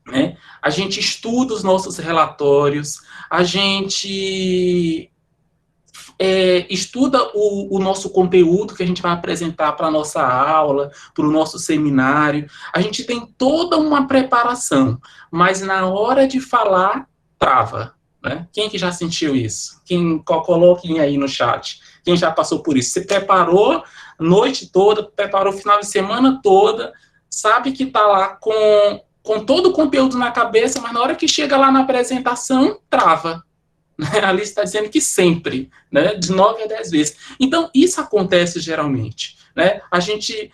né? A gente estuda os nossos relatórios, a gente estuda o nosso conteúdo que a gente vai apresentar para a nossa aula, para o nosso seminário. A gente tem toda uma preparação, mas na hora de falar, trava. Né? Quem que já sentiu isso? Coloquem aí no chat. Quem já passou por isso? Você preparou a noite toda, preparou o final de semana toda, sabe que está lá com todo o conteúdo na cabeça, mas na hora que chega lá na apresentação, trava. Ali está dizendo que sempre, né, de 9 a 10 vezes. Então, isso acontece geralmente. Né? A gente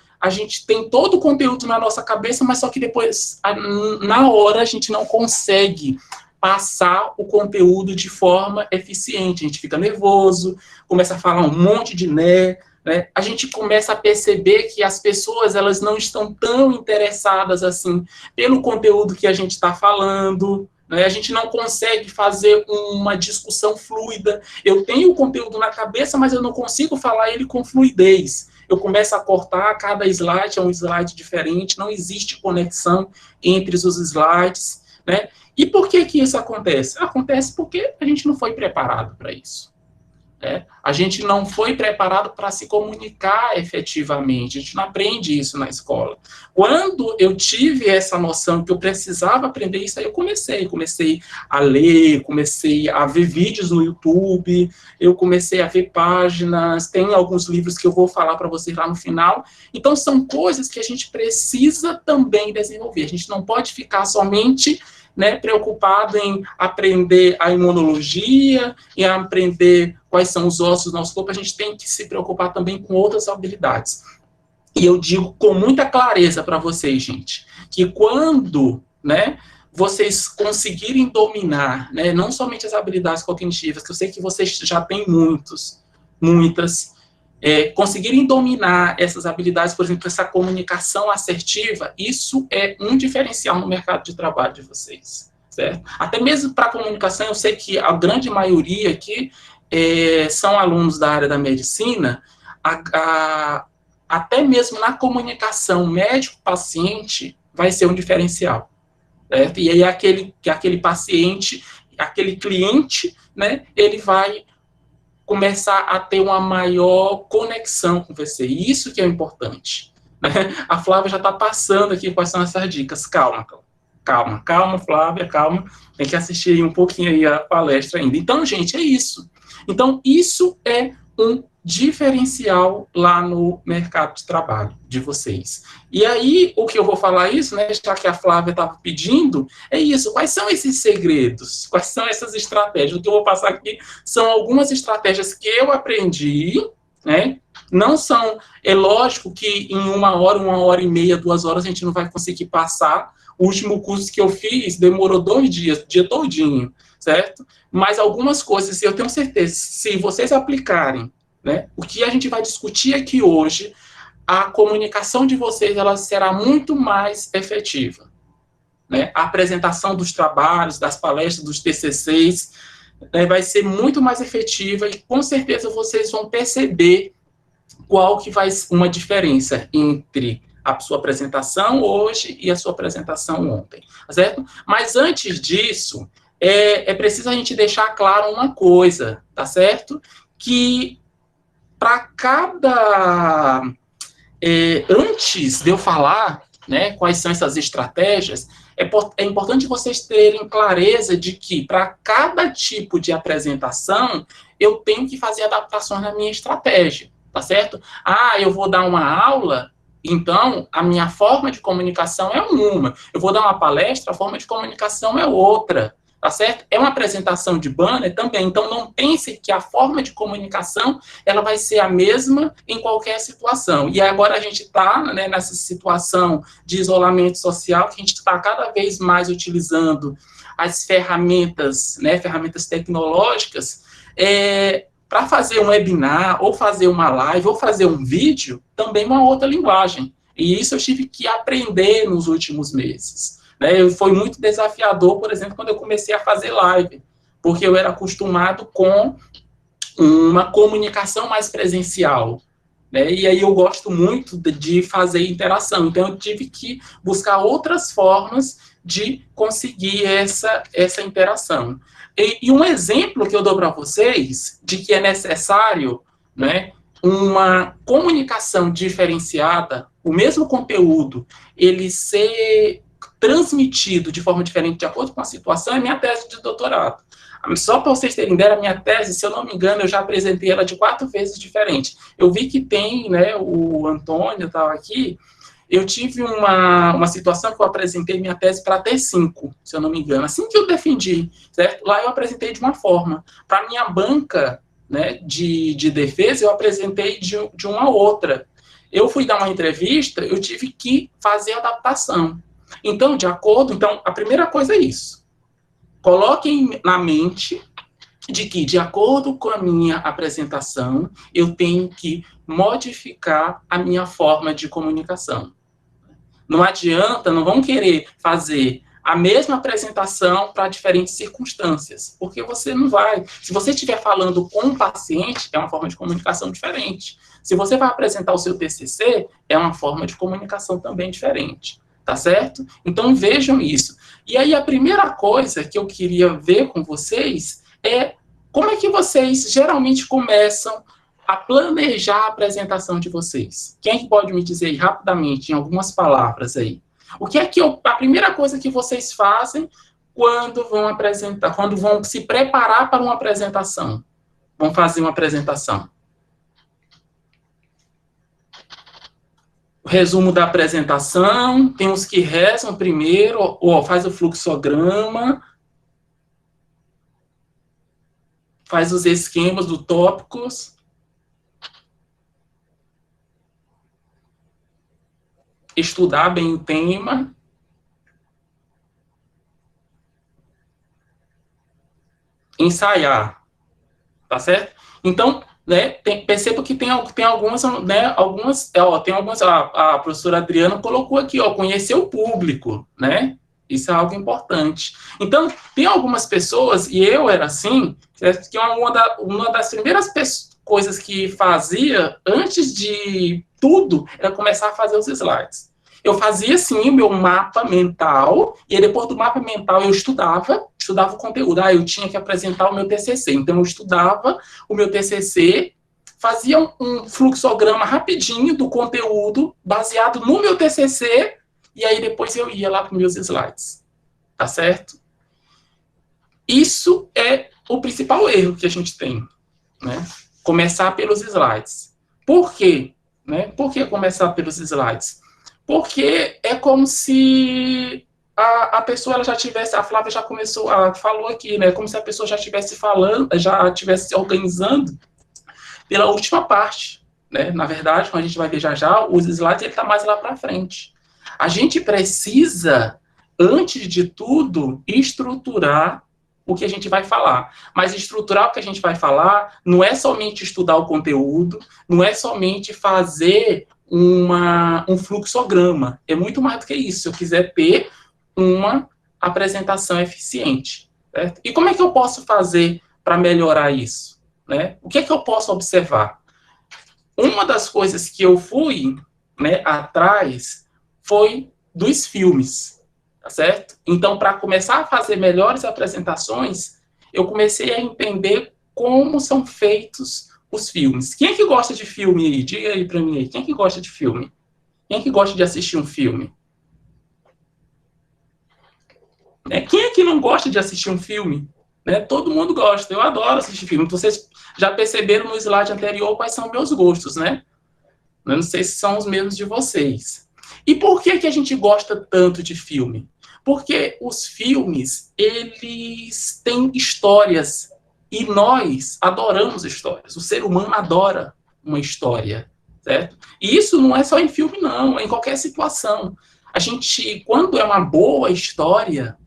tem todo o conteúdo na nossa cabeça, mas só que depois, na hora, a gente não consegue passar o conteúdo de forma eficiente. A gente fica nervoso, começa a falar um monte de né? A gente começa a perceber que as pessoas elas não estão tão interessadas assim pelo conteúdo que a gente está falando, né? A gente não consegue fazer uma discussão fluida. Eu tenho o conteúdo na cabeça, mas eu não consigo falar ele com fluidez. Eu começo a cortar, cada slide é um slide diferente, não existe conexão entre os slides, né? E por que isso acontece? Acontece porque a gente não foi preparado para isso. A gente não foi preparado para se comunicar efetivamente, a gente não aprende isso na escola. Quando eu tive essa noção que eu precisava aprender isso, aí eu comecei a ler, comecei a ver vídeos no YouTube, eu comecei a ver páginas, tem alguns livros que eu vou falar para vocês lá no final. Então, são coisas que a gente precisa também desenvolver, a gente não pode ficar somente... Né, preocupado em aprender a imunologia, em aprender quais são os ossos do nosso corpo, a gente tem que se preocupar também com outras habilidades. E eu digo com muita clareza para vocês, gente, que quando, né, vocês conseguirem dominar, né, não somente as habilidades cognitivas, que eu sei que vocês já têm muitas, conseguirem dominar essas habilidades, por exemplo, essa comunicação assertiva, isso é um diferencial no mercado de trabalho de vocês, certo? Até mesmo para a comunicação, eu sei que a grande maioria aqui são alunos da área da medicina, até mesmo na comunicação médico-paciente vai ser um diferencial, certo? E aí aquele paciente, aquele cliente, né, ele vai começar a ter uma maior conexão com você. Isso que é importante. Né? A Flávia já está passando aqui quais são essas dicas. Calma, Flávia, calma. Tem que assistir um pouquinho aí a palestra ainda. Então, gente, é isso. Então, isso é um diferencial lá no mercado de trabalho de vocês. E aí, o que eu vou falar isso, né, já que a Flávia estava pedindo, é isso. Quais são esses segredos? Quais são essas estratégias? O que eu vou passar aqui são algumas estratégias que eu aprendi, né? Não são... É lógico que em 1 hora e meia, 2 horas, a gente não vai conseguir passar. O último curso que eu fiz demorou 2 dias, o dia todinho, certo? Mas algumas coisas, eu tenho certeza, se vocês aplicarem, né, o que a gente vai discutir aqui hoje, a comunicação de vocês ela será muito mais efetiva. Né? A apresentação dos trabalhos, das palestras, dos TCCs, né, vai ser muito mais efetiva e com certeza vocês vão perceber qual que vai ser uma diferença entre a sua apresentação hoje e a sua apresentação ontem, certo? Mas antes disso, é preciso a gente deixar claro uma coisa, tá certo? Que para cada... antes de eu falar, né, quais são essas estratégias, é importante vocês terem clareza de que para cada tipo de apresentação, eu tenho que fazer adaptações na minha estratégia, tá certo? Eu vou dar uma aula, então a minha forma de comunicação é uma. Eu vou dar uma palestra, a forma de comunicação é outra. Tá certo? É uma apresentação de banner também, então não pense que a forma de comunicação ela vai ser a mesma em qualquer situação. E agora a gente está, né, nessa situação de isolamento social, que a gente está cada vez mais utilizando as ferramentas, né, ferramentas tecnológicas, para fazer um webinar, ou fazer uma live, ou fazer um vídeo, também uma outra linguagem. E isso eu tive que aprender nos últimos meses. Foi muito desafiador, por exemplo, quando eu comecei a fazer live, porque eu era acostumado com uma comunicação mais presencial, né? E aí eu gosto muito de fazer interação, então eu tive que buscar outras formas de conseguir essa interação. E um exemplo que eu dou para vocês de que é necessário, né, uma comunicação diferenciada, o mesmo conteúdo, ele ser transmitido de forma diferente de acordo com a situação, é minha tese de doutorado. Só para vocês terem ideia, a minha tese, se eu não me engano, eu já apresentei ela de 4 vezes diferente. Eu vi que tem, né, o Antônio estava aqui, eu tive uma situação que eu apresentei minha tese para T5, se eu não me engano, assim que eu defendi, certo? Lá eu apresentei de uma forma. Para minha banca, né, de defesa, eu apresentei de uma outra. Eu fui dar uma entrevista, eu tive que fazer adaptação. Então, a primeira coisa é isso. Coloquem na mente de que, de acordo com a minha apresentação, eu tenho que modificar a minha forma de comunicação. Não adianta, não vão querer fazer a mesma apresentação para diferentes circunstâncias, porque você não vai. Se você estiver falando com um paciente, é uma forma de comunicação diferente. Se você vai apresentar o seu TCC, é uma forma de comunicação também diferente. Tá certo? Então vejam isso. E aí a primeira coisa que eu queria ver com vocês é como é que vocês geralmente começam a planejar a apresentação de vocês. Quem é que pode me dizer aí, rapidamente, em algumas palavras aí? O que é que a primeira coisa que vocês fazem quando vão apresentar, quando vão se preparar para uma apresentação? Vão fazer uma apresentação. O resumo da apresentação, tem os que rezam primeiro, ou faz o fluxograma, faz os esquemas do tópicos, estudar bem o tema, ensaiar, tá certo? Então, né, perceba que tem algumas, né, a professora Adriana colocou aqui, ó, conhecer o público, né? Isso é algo importante. Então, tem algumas pessoas, e eu era assim, que uma das primeiras coisas que fazia, antes de tudo, era começar a fazer os slides. Eu fazia, sim, o meu mapa mental, e aí, depois do mapa mental eu estudava o conteúdo. Eu tinha que apresentar o meu TCC. Então, eu estudava o meu TCC, fazia um fluxograma rapidinho do conteúdo, baseado no meu TCC, e aí depois eu ia lá para os meus slides. Tá certo? Isso é o principal erro que a gente tem, né? Começar pelos slides. Por quê? Né? Por que começar pelos slides? Porque é como se a pessoa ela já tivesse, a Flávia já começou, falou aqui, né? Como se a pessoa já estivesse falando, já estivesse se organizando pela última parte, né? Na verdade, quando a gente vai ver já, os slides ele está mais lá para frente. A gente precisa, antes de tudo, estruturar o que a gente vai falar. Mas estruturar o que a gente vai falar não é somente estudar o conteúdo, não é somente fazer um fluxograma. É muito mais do que isso. Se eu quiser ter uma apresentação eficiente. Certo? E como é que eu posso fazer para melhorar isso? Né? O que é que eu posso observar? Uma das coisas que eu fui, né, atrás foi dos filmes, tá certo? Então, para começar a fazer melhores apresentações, eu comecei a entender como são feitos os filmes. Quem é que gosta de filme aí? Diga aí para mim aí. Quem é que gosta de filme? Quem é que gosta de assistir um filme? Né? Quem é que não gosta de assistir um filme? Né? Todo mundo gosta. Eu adoro assistir filme. Vocês já perceberam no slide anterior quais são meus gostos, né? Eu não sei se são os mesmos de vocês. E por que a gente gosta tanto de filme? Porque os filmes, eles têm histórias. E nós adoramos histórias. O ser humano adora uma história, certo? E isso não é só em filme, não. É em qualquer situação. A gente, quando é uma boa história,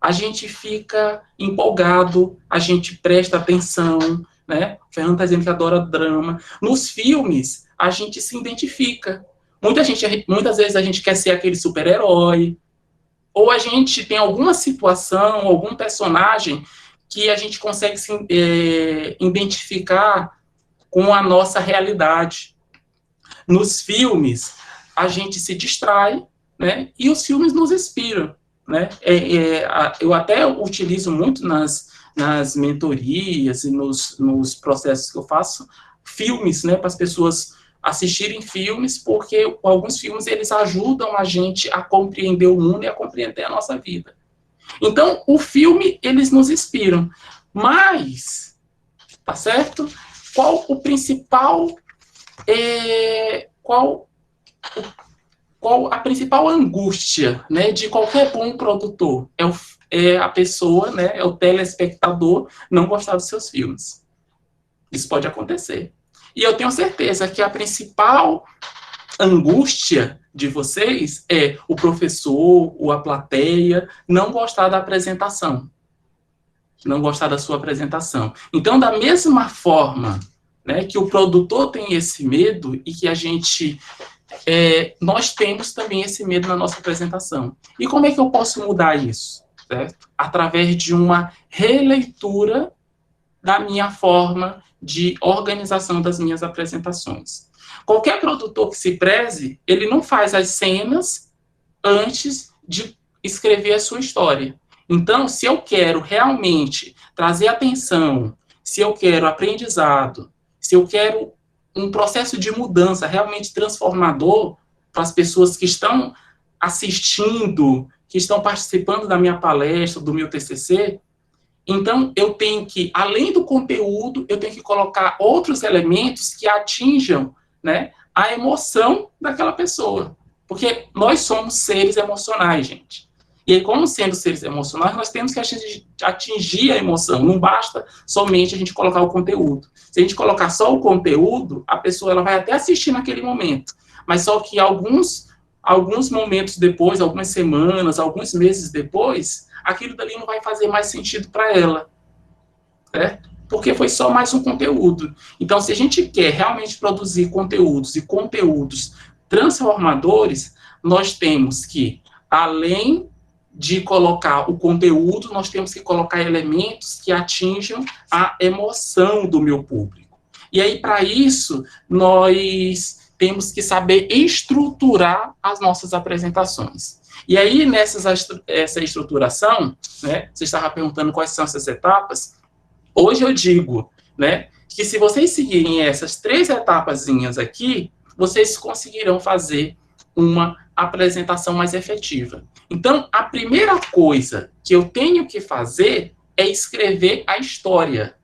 a gente fica empolgado, a gente presta atenção, né? O Fernando está dizendo que adora drama. Nos filmes, a gente se identifica. Muitas vezes a gente quer ser aquele super-herói, ou a gente tem alguma situação, algum personagem que a gente consegue se identificar com a nossa realidade. Nos filmes, a gente se distrai, né? E os filmes nos inspiram, né? Eu até utilizo muito nas mentorias e nos processos que eu faço, filmes, né? Para as pessoas assistirem filmes, porque alguns filmes, eles ajudam a gente a compreender o mundo e a compreender a nossa vida. Então, o filme, eles nos inspiram. Mas, tá certo? Qual o principal... qual a principal angústia, né, de qualquer bom produtor? É a pessoa, né, é o telespectador não gostar dos seus filmes. Isso pode acontecer. E eu tenho certeza que a principal angústia de vocês é o professor ou a plateia não gostar da apresentação. Não gostar da sua apresentação. Então, da mesma forma, né, que o produtor tem esse medo e que a gente... nós temos também esse medo na nossa apresentação. E como é que eu posso mudar isso? Certo? Através de uma releitura da minha forma de organização das minhas apresentações. Qualquer produtor que se preze, ele não faz as cenas antes de escrever a sua história. Então, se eu quero realmente trazer atenção, se eu quero aprendizado, se eu quero um processo de mudança realmente transformador para as pessoas que estão assistindo, que estão participando da minha palestra, do meu TCC, então eu tenho que, além do conteúdo, eu tenho que colocar outros elementos que atinjam, né, a emoção daquela pessoa. Porque nós somos seres emocionais, gente. E aí, como sendo seres emocionais, nós temos que atingir a emoção. Não basta somente a gente colocar o conteúdo. Se a gente colocar só o conteúdo, a pessoa ela vai até assistir naquele momento. Mas só que alguns momentos depois, algumas semanas, alguns meses depois, aquilo dali não vai fazer mais sentido para ela. Certo? Porque foi só mais um conteúdo. Então, se a gente quer realmente produzir conteúdos e conteúdos transformadores, nós temos que, além de colocar o conteúdo, nós temos que colocar elementos que atinjam a emoção do meu público. E aí, para isso, nós temos que saber estruturar as nossas apresentações. E aí, essa estruturação, né, você estava perguntando quais são essas etapas, hoje eu digo, né, que se vocês seguirem essas 3 etapazinhas aqui, vocês conseguirão fazer uma apresentação mais efetiva. Então, a primeira coisa que eu tenho que fazer é escrever a história.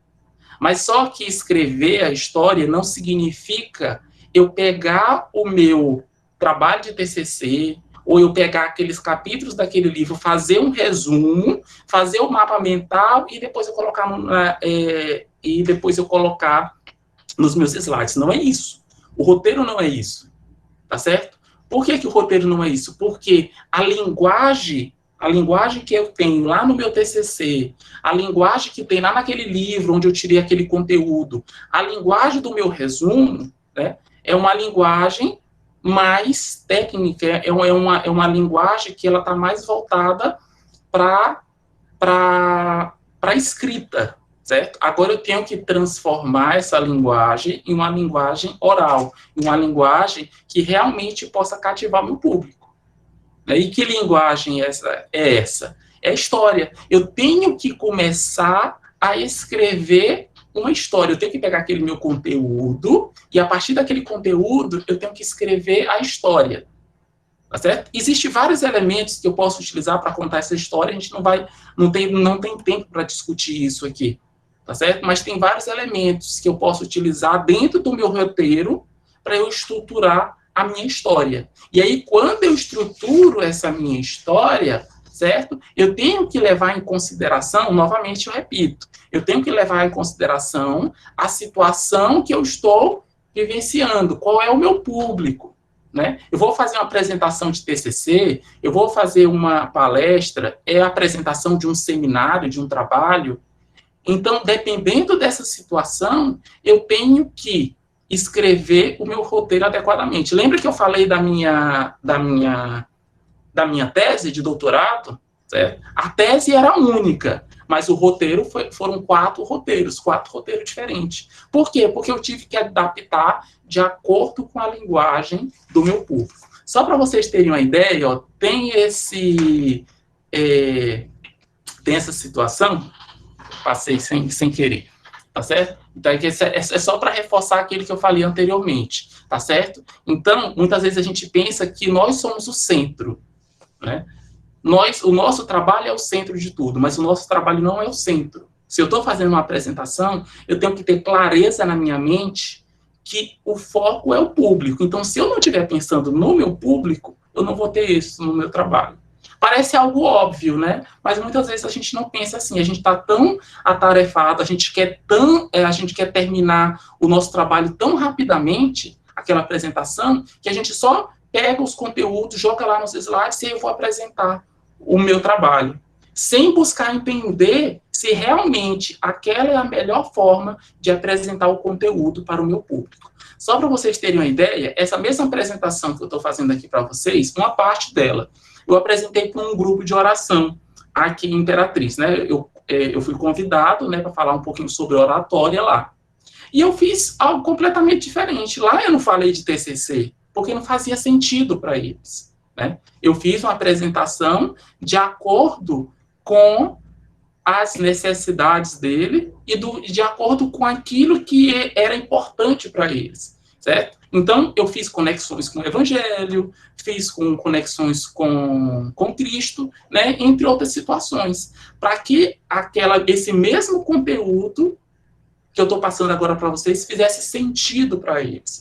Mas só que escrever a história não significa eu pegar o meu trabalho de TCC, ou eu pegar aqueles capítulos daquele livro, fazer um resumo, fazer o mapa mental e depois eu colocar nos meus slides. Não é isso. O roteiro não é isso. Tá certo? Por que o roteiro não é isso? Porque a linguagem que eu tenho lá no meu TCC, a linguagem que tem lá naquele livro onde eu tirei aquele conteúdo, a linguagem do meu resumo, né, é uma linguagem mais técnica, é uma linguagem que ela está mais voltada para a escrita, certo? Agora eu tenho que transformar essa linguagem em uma linguagem oral, em uma linguagem que realmente possa cativar meu público. E que linguagem é essa? É a história. Eu tenho que começar a escrever uma história. Eu tenho que pegar aquele meu conteúdo e, a partir daquele conteúdo, eu tenho que escrever a história. Tá certo? Existem vários elementos que eu posso utilizar para contar essa história. A gente não tem tempo para discutir isso aqui. Tá certo? Mas tem vários elementos que eu posso utilizar dentro do meu roteiro para eu estruturar a minha história. E aí, quando eu estruturo essa minha história, certo? Eu tenho que levar em consideração, novamente eu repito, eu tenho que levar em consideração a situação que eu estou vivenciando, qual é o meu público, né? Eu vou fazer uma apresentação de TCC, eu vou fazer uma palestra, é a apresentação de um seminário, de um trabalho. Então, dependendo dessa situação, eu tenho que escrever o meu roteiro adequadamente. Lembra que eu falei da minha tese de doutorado? Certo? A tese era única, mas o roteiro foram 4 roteiros diferentes. Por quê? Porque eu tive que adaptar de acordo com a linguagem do meu público. Só para vocês terem uma ideia, ó, tem essa situação, passei sem querer, tá certo? Então, é só para reforçar aquilo que eu falei anteriormente, tá certo? Então, muitas vezes a gente pensa que nós somos o centro, né? O nosso trabalho é o centro de tudo, mas o nosso trabalho não é o centro. Se eu estou fazendo uma apresentação, eu tenho que ter clareza na minha mente que o foco é o público. Então, se eu não estiver pensando no meu público, eu não vou ter isso no meu trabalho. Parece algo óbvio, né? Mas muitas vezes a gente não pensa assim. A gente está tão atarefado, a gente quer terminar o nosso trabalho tão rapidamente, aquela apresentação, que a gente só pega os conteúdos, joga lá nos slides e eu vou apresentar o meu trabalho, sem buscar entender se realmente aquela é a melhor forma de apresentar o conteúdo para o meu público. Só para vocês terem uma ideia, essa mesma apresentação que eu estou fazendo aqui para vocês, uma parte dela, eu apresentei para um grupo de oração aqui em Imperatriz, né? Eu fui convidado, né, para falar um pouquinho sobre oratória lá. E eu fiz algo completamente diferente. Lá eu não falei de TCC, porque não fazia sentido para eles, né? Eu fiz uma apresentação de acordo com as necessidades dele e de acordo com aquilo que era importante para eles, certo? Então, eu fiz conexões com o Evangelho, fiz conexões com Cristo, né, entre outras situações, para que esse mesmo conteúdo que eu estou passando agora para vocês fizesse sentido para eles.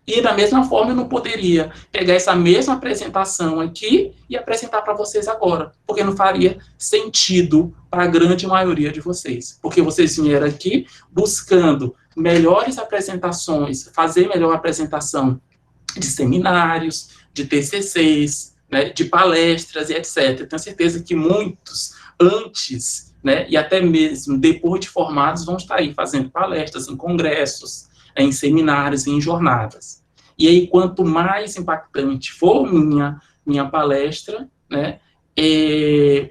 E da mesma forma, eu não poderia pegar essa mesma apresentação aqui e apresentar para vocês agora, porque não faria sentido para a grande maioria de vocês. Porque vocês vieram aqui buscando melhores apresentações, fazer melhor apresentação de seminários, de TCCs, né, de palestras e etc. Eu tenho certeza que muitos, antes, né, e até mesmo depois de formados, vão estar aí fazendo palestras em congressos, em seminários, em jornadas. E aí, quanto mais impactante for minha palestra, né,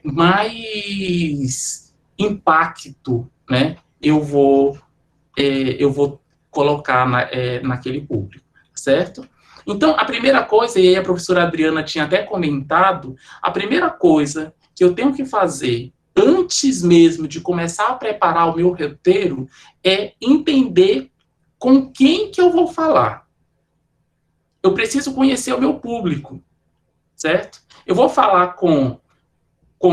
mais impacto, né, eu vou colocar naquele público, certo? Então, a primeira coisa, e aí a professora Adriana tinha até comentado, a primeira coisa que eu tenho que fazer antes mesmo de começar a preparar o meu roteiro é entender com quem que eu vou falar. Eu preciso conhecer o meu público, certo? Eu vou falar com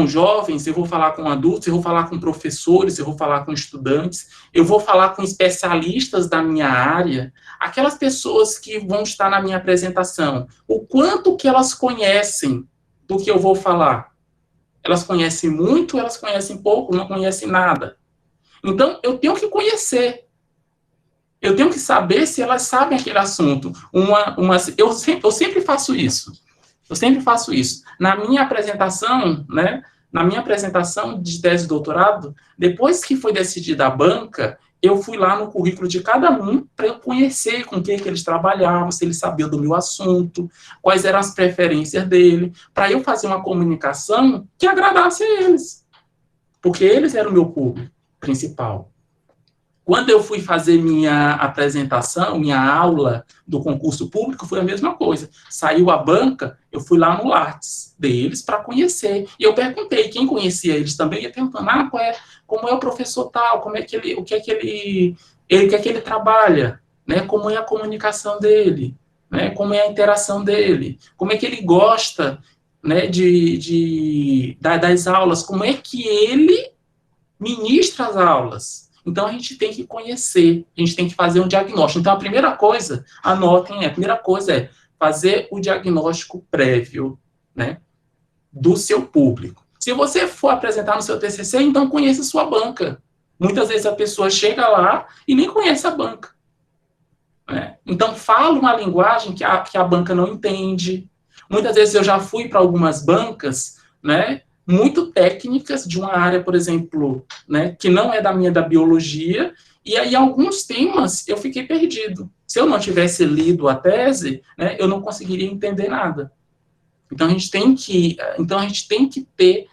jovens, eu vou falar com adultos, eu vou falar com professores, eu vou falar com estudantes, eu vou falar com especialistas da minha área, aquelas pessoas que vão estar na minha apresentação. O quanto que elas conhecem do que eu vou falar? Elas conhecem muito, elas conhecem pouco, não conhecem nada. Então, eu tenho que conhecer. Eu tenho que saber se elas sabem aquele assunto. Eu sempre faço isso. Eu sempre faço isso. Na minha apresentação, né, na minha apresentação de tese de doutorado, depois que foi decidida a banca, eu fui lá no currículo de cada um para eu conhecer com quem que eles trabalhavam, se eles sabiam do meu assunto, quais eram as preferências dele, para eu fazer uma comunicação que agradasse a eles. Porque eles eram o meu público principal. Quando eu fui fazer minha apresentação, minha aula do concurso público, foi a mesma coisa. Saiu a banca, eu fui lá no Lattes deles para conhecer. E eu perguntei quem conhecia eles também, ia perguntando, como é o professor tal, o que é que ele trabalha, né? Como é a comunicação dele, né? Como é a interação dele, como é que ele gosta, né, das aulas, como é que ele ministra as aulas. Então, a gente tem que conhecer, a gente tem que fazer um diagnóstico. Então, a primeira coisa, anotem, a primeira coisa é fazer o diagnóstico prévio, né, do seu público. Se você for apresentar no seu TCC, então conheça a sua banca. Muitas vezes a pessoa chega lá e nem conhece a banca, né? Então, fala uma linguagem que a banca não entende. Muitas vezes eu já fui para algumas bancas, né, muito técnicas de uma área, por exemplo, né, que não é da biologia, e aí alguns temas eu fiquei perdido. Se eu não tivesse lido a tese, né, eu não conseguiria entender nada. Então a gente tem que ter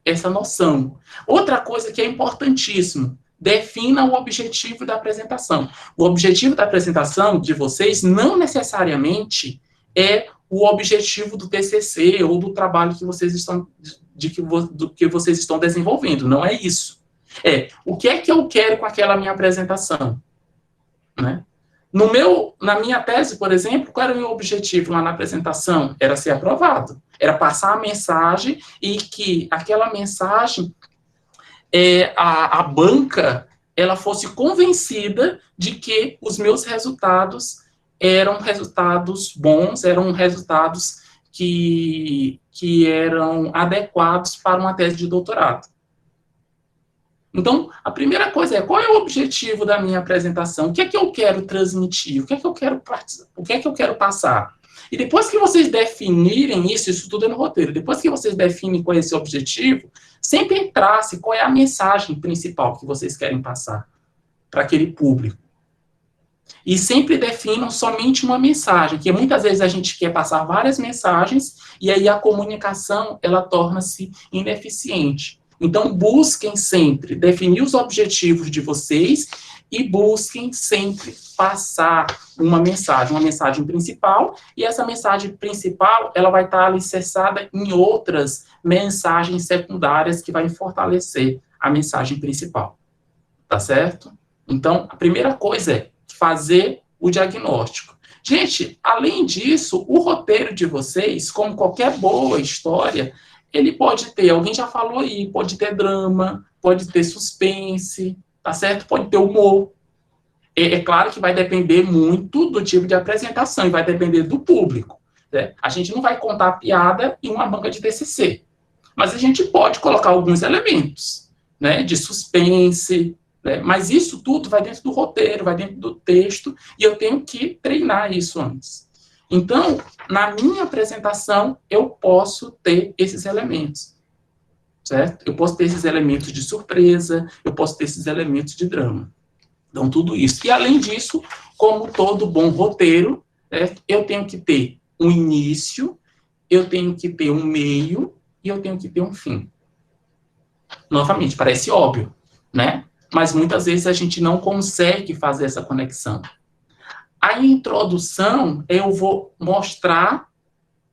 essa noção. Outra coisa que é importantíssimo, defina o objetivo da apresentação. O objetivo da apresentação de vocês não necessariamente é o objetivo do TCC ou do trabalho que vocês estão do que vocês estão desenvolvendo. Não é isso. É o que é que eu quero com aquela minha apresentação, né? Na minha tese, por exemplo, qual era o meu objetivo lá na apresentação? Era ser aprovado. Era passar a mensagem e que aquela mensagem, a banca, ela fosse convencida de que os meus resultados eram resultados bons, eram resultados que eram adequados para uma tese de doutorado. Então, a primeira coisa é, qual é o objetivo da minha apresentação? O que é que eu quero transmitir? O que é que eu quero passar? E depois que vocês definirem isso tudo é no roteiro, depois que vocês definem qual é esse objetivo, sempre trace qual é a mensagem principal que vocês querem passar para aquele público. E sempre definam somente uma mensagem, que muitas vezes a gente quer passar várias mensagens, e aí a comunicação, ela torna-se ineficiente. Então, busquem sempre definir os objetivos de vocês e busquem sempre passar uma mensagem principal, e essa mensagem principal, ela vai estar alicerçada em outras mensagens secundárias que vai fortalecer a mensagem principal. Tá certo? Então, a primeira coisa é fazer o diagnóstico. Gente, além disso, o roteiro de vocês, como qualquer boa história, ele pode ter, alguém já falou aí, pode ter drama, pode ter suspense, tá certo? Pode ter humor. É claro que vai depender muito do tipo de apresentação e vai depender do público, né? A gente não vai contar piada em uma banca de TCC, mas a gente pode colocar alguns elementos, né, de suspense, né? Mas isso tudo vai dentro do roteiro, vai dentro do texto, e eu tenho que treinar isso antes. Então, na minha apresentação, eu posso ter esses elementos, certo? Eu posso ter esses elementos de surpresa, eu posso ter esses elementos de drama. Então, tudo isso. E, além disso, como todo bom roteiro, eu tenho que ter um início, eu tenho que ter um meio e eu tenho que ter um fim. Novamente, parece óbvio, né? Mas muitas vezes a gente não consegue fazer essa conexão. A introdução, eu vou mostrar,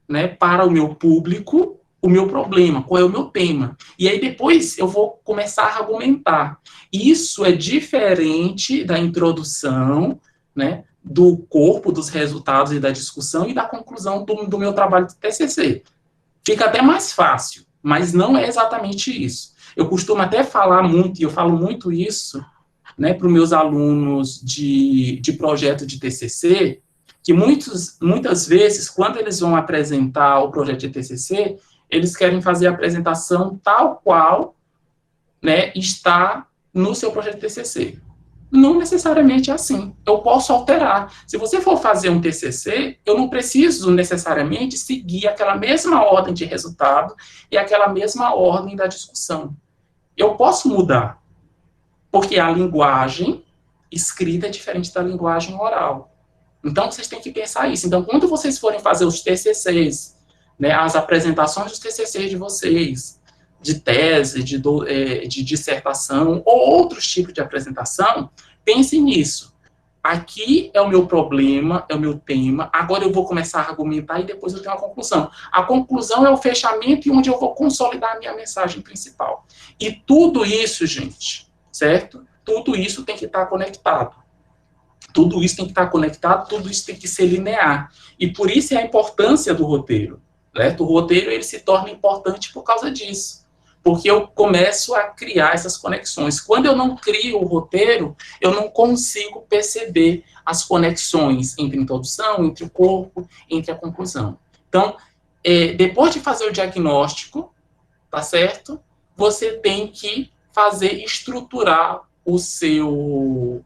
né, para o meu público o meu problema, qual é o meu tema. E aí depois eu vou começar a argumentar. Isso é diferente da introdução, né, do corpo dos resultados e da discussão e da conclusão do meu trabalho de TCC. Fica até mais fácil, mas não é exatamente isso. Eu costumo até falar muito, e eu falo muito isso, né, para os meus alunos de projeto de TCC, que muitas vezes, quando eles vão apresentar o projeto de TCC, eles querem fazer a apresentação tal qual, né, está no seu projeto de TCC. Não necessariamente é assim. Eu posso alterar. Se você for fazer um TCC, eu não preciso necessariamente seguir aquela mesma ordem de resultado e aquela mesma ordem da discussão. Eu posso mudar, porque a linguagem escrita é diferente da linguagem oral. Então, vocês têm que pensar isso. Então, quando vocês forem fazer os TCCs, né, as apresentações dos TCCs de vocês, de tese, de dissertação, ou outros tipos de apresentação, pensem nisso. Aqui é o meu problema, é o meu tema, agora eu vou começar a argumentar e depois eu tenho a conclusão. A conclusão é o fechamento e onde eu vou consolidar a minha mensagem principal. E tudo isso, gente, certo? Tudo isso tem que estar conectado. Tudo isso tem que estar conectado, tudo isso tem que ser linear. E por isso é a importância do roteiro, certo? O roteiro, ele se torna importante por causa disso. Porque eu começo a criar essas conexões. Quando eu não crio o roteiro, eu não consigo perceber as conexões entre a introdução, entre o corpo, entre a conclusão. Então, depois de fazer o diagnóstico, tá certo? Você tem que estruturar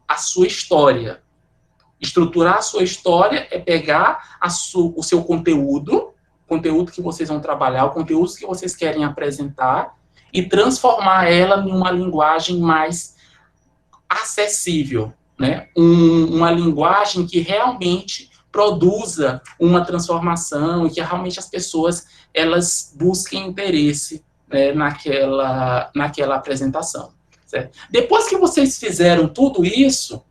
a sua história. Estruturar a sua história é pegar o seu conteúdo que vocês vão trabalhar, o conteúdo que vocês querem apresentar, e transformar ela em uma linguagem mais acessível, né? Uma linguagem que realmente produza uma transformação e que realmente as pessoas elas busquem interesse, naquela apresentação. Certo? Depois que vocês fizeram tudo isso,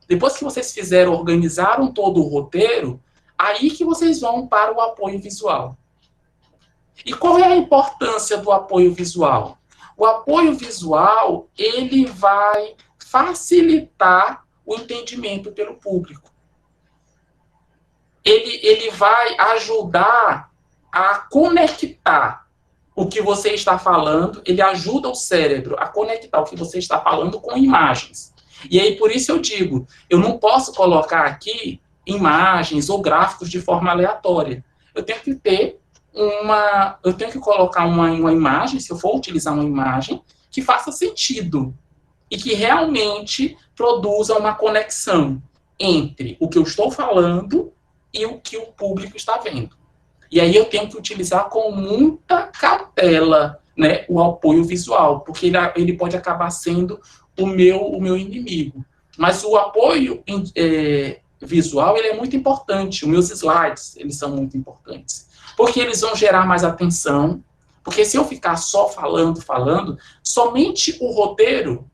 depois que vocês organizaram todo o roteiro, aí que vocês vão para o apoio visual. E qual é a importância do apoio visual? O apoio visual, ele vai facilitar o entendimento pelo público. Ele vai ajudar a conectar o que você está falando, ele ajuda o cérebro a conectar o que você está falando com imagens. E aí, por isso eu digo, eu não posso colocar aqui imagens ou gráficos de forma aleatória. Eu tenho que colocar uma imagem, se eu for utilizar uma imagem, que faça sentido e que realmente produza uma conexão entre o que eu estou falando e o que o público está vendo. E aí eu tenho que utilizar com muita cautela, né, o apoio visual, porque ele pode acabar sendo o meu inimigo. Mas o apoio visual, ele é muito importante. Os meus slides, eles são muito importantes. Porque eles vão gerar mais atenção, porque se eu ficar só falando, somente o roteiro,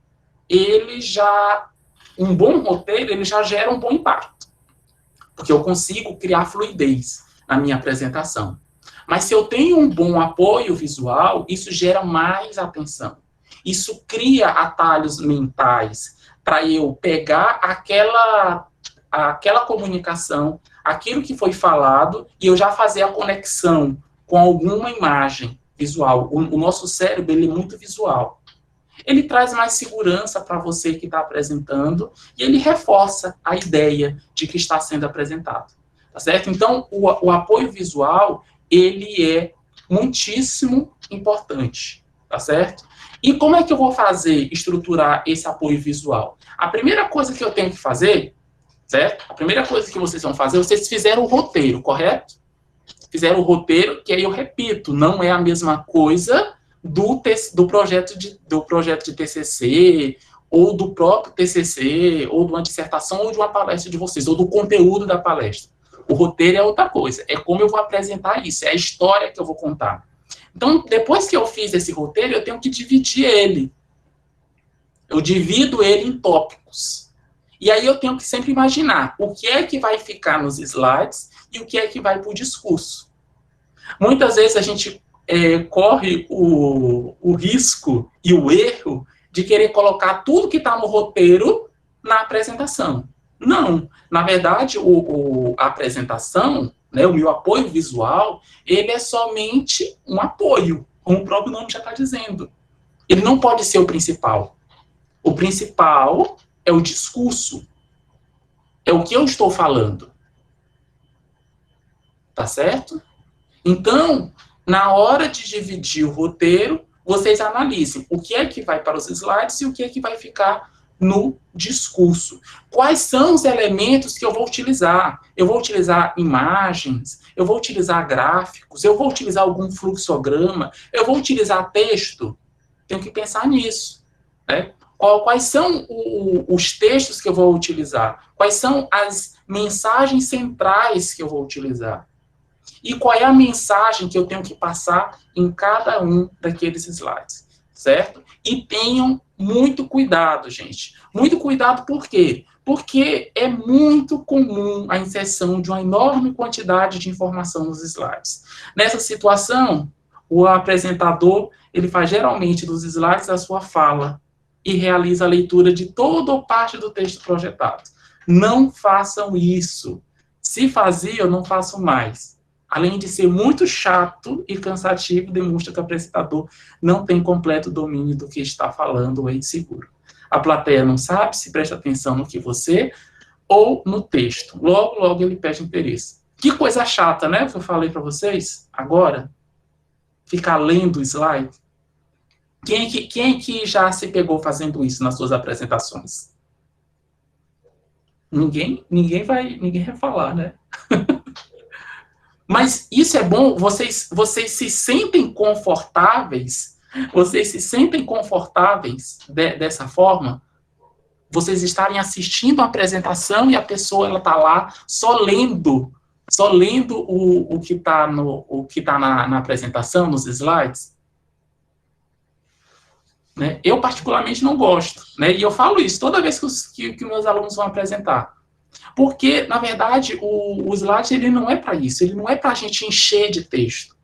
um bom roteiro, ele já gera um bom impacto. Porque eu consigo criar fluidez na minha apresentação. Mas se eu tenho um bom apoio visual, isso gera mais atenção. Isso cria atalhos mentais para eu pegar aquela comunicação, aquilo que foi falado, e eu já fazer a conexão com alguma imagem visual. O nosso cérebro, ele é muito visual. Ele traz mais segurança para você que está apresentando e ele reforça a ideia de que está sendo apresentado. Tá certo? Então, o apoio visual, ele é muitíssimo importante. Tá certo? E como é que eu vou estruturar esse apoio visual? A primeira coisa que eu tenho que fazer, certo? A primeira coisa que vocês vão fazer, vocês fizeram o roteiro, correto? Fizeram o roteiro, que aí eu repito, não é a mesma coisa do projeto de TCC, ou do próprio TCC, ou de uma dissertação, ou de uma palestra de vocês, ou do conteúdo da palestra. O roteiro é outra coisa, é como eu vou apresentar isso, é a história que eu vou contar. Então, depois que eu fiz esse roteiro, eu tenho que dividir ele. Eu divido ele em tópicos. E aí eu tenho que sempre imaginar o que é que vai ficar nos slides e o que é que vai para o discurso. Muitas vezes a gente corre o risco e o erro de querer colocar tudo que está no roteiro na apresentação. Não. Na verdade, a apresentação, né, o meu apoio visual, ele é somente um apoio, como o próprio nome já está dizendo. Ele não pode ser o principal. O principal é o discurso. É o que eu estou falando. Tá certo? Então, na hora de dividir o roteiro, vocês analisem o que é que vai para os slides e o que é que vai ficar no discurso. Quais são os elementos que eu vou utilizar? Eu vou utilizar imagens, eu vou utilizar gráficos, eu vou utilizar algum fluxograma, eu vou utilizar texto? Tenho que pensar nisso, né? Quais são os textos que eu vou utilizar? Quais são as mensagens centrais que eu vou utilizar? E qual é a mensagem que eu tenho que passar em cada um daqueles slides, certo? E tenham muito cuidado, gente. Muito cuidado por quê? Porque é muito comum a inserção de uma enorme quantidade de informação nos slides. Nessa situação, o apresentador, ele faz geralmente dos slides a sua fala e realiza a leitura de toda parte do texto projetado. Não façam isso. Se fazia, não façam mais. Além de ser muito chato e cansativo, demonstra que o apresentador não tem completo domínio do que está falando ou é inseguro. A plateia não sabe se presta atenção no que você ou no texto. Logo, logo ele perde interesse. Que coisa chata, né? Que eu falei para vocês agora. Ficar lendo o slide. Quem é que já se pegou fazendo isso nas suas apresentações? Ninguém vai falar, né? Mas isso é bom, vocês se sentem confortáveis, dessa forma, vocês estarem assistindo a apresentação e a pessoa ela está lá só lendo o que está na apresentação, nos slides. né? Eu, particularmente, não gosto, né? E eu falo isso toda vez que meus alunos vão apresentar. Porque, na verdade, o slide ele não é para isso, ele não é para a gente encher de texto.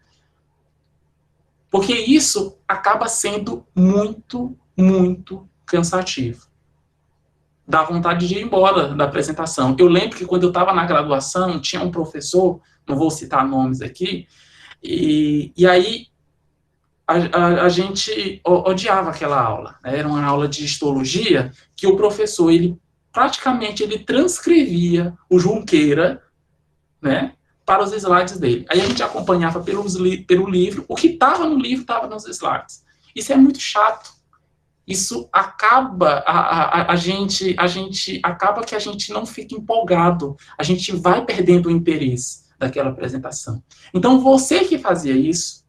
Porque isso acaba sendo muito, muito cansativo. Dá vontade de ir embora da apresentação. Eu lembro que quando eu estava na graduação, tinha um professor, não vou citar nomes aqui, e aí a gente odiava aquela aula. Né? Era uma aula de histologia que o professor, ele praticamente ele transcrevia o Junqueira, né, para os slides dele. Aí a gente acompanhava pelo livro, o que estava no livro estava nos slides. Isso é muito chato. Isso acaba, a gente acaba que a gente não fica empolgado, a gente vai perdendo o interesse daquela apresentação. Então, você que fazia isso,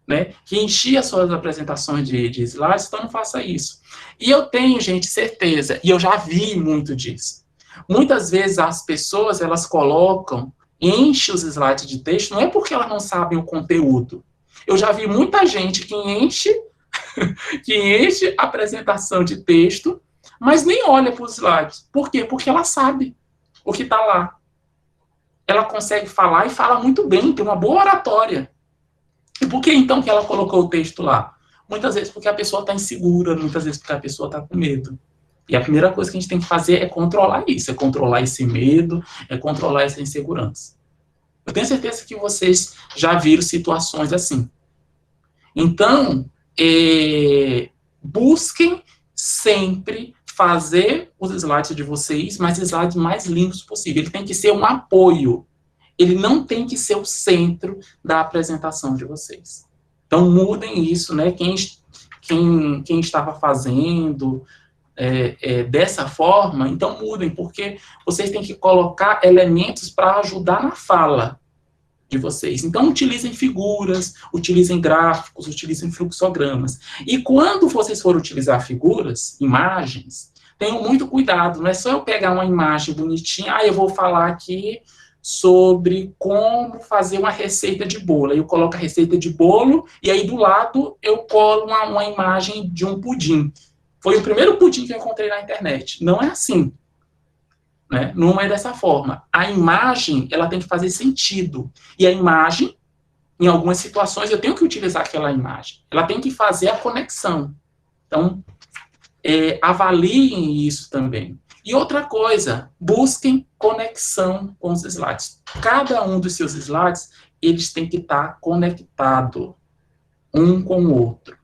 né, que enchia suas apresentações de slides, então não faça isso. E eu tenho, gente, certeza, e eu já vi muito disso. Muitas vezes as pessoas, elas colocam, enchem os slides de texto, não é porque elas não sabem o conteúdo. Eu já vi muita gente que enche a apresentação de texto, mas nem olha para os slides. Por quê? Porque ela sabe o que está lá. Ela consegue falar e fala muito bem, tem uma boa oratória. E por que então que ela colocou o texto lá? Muitas vezes porque a pessoa está insegura, muitas vezes porque a pessoa está com medo. E a primeira coisa que a gente tem que fazer é controlar isso, é controlar esse medo, é controlar essa insegurança. Eu tenho certeza que vocês já viram situações assim. Então, busquem sempre fazer os slides de vocês, mas slides mais limpos possível. Ele tem que ser um apoio. Ele não tem que ser o centro da apresentação de vocês. Então, mudem isso, né? Quem estava fazendo dessa forma, então mudem, porque vocês têm que colocar elementos para ajudar na fala de vocês. Então, utilizem figuras, utilizem gráficos, utilizem fluxogramas. E quando vocês forem utilizar figuras, imagens, tenham muito cuidado, não é só eu pegar uma imagem bonitinha, eu vou falar aqui sobre como fazer uma receita de bolo. Aí eu coloco a receita de bolo, e aí do lado eu colo uma imagem de um pudim. Foi o primeiro pudim que eu encontrei na internet. Não é assim. Né? Não é dessa forma. A imagem, ela tem que fazer sentido. E a imagem, em algumas situações, eu tenho que utilizar aquela imagem. Ela tem que fazer a conexão. Então, avaliem isso também. E outra coisa, busquem conexão com os slides. Cada um dos seus slides, eles têm que estar conectados um com o outro.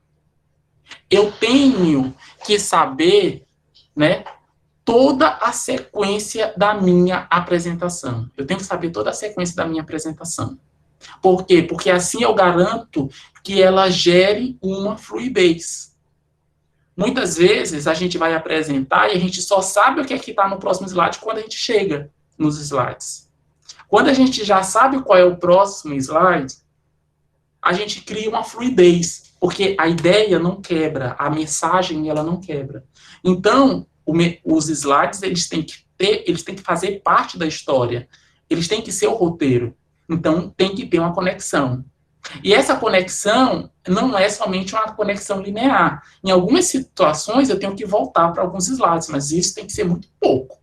Eu tenho que saber, né, toda a sequência da minha apresentação. Eu tenho que saber toda a sequência da minha apresentação. Por quê? Porque assim eu garanto que ela gere uma fluidez. Muitas vezes a gente vai apresentar e a gente só sabe o que é que está no próximo slide quando a gente chega nos slides. Quando a gente já sabe qual é o próximo slide, a gente cria uma fluidez, porque a ideia não quebra, a mensagem ela não quebra. Então, os slides eles têm que fazer parte da história, eles têm que ser o roteiro. Então, tem que ter uma conexão. E essa conexão não é somente uma conexão linear. Em algumas situações, eu tenho que voltar para alguns slides, mas isso tem que ser muito pouco.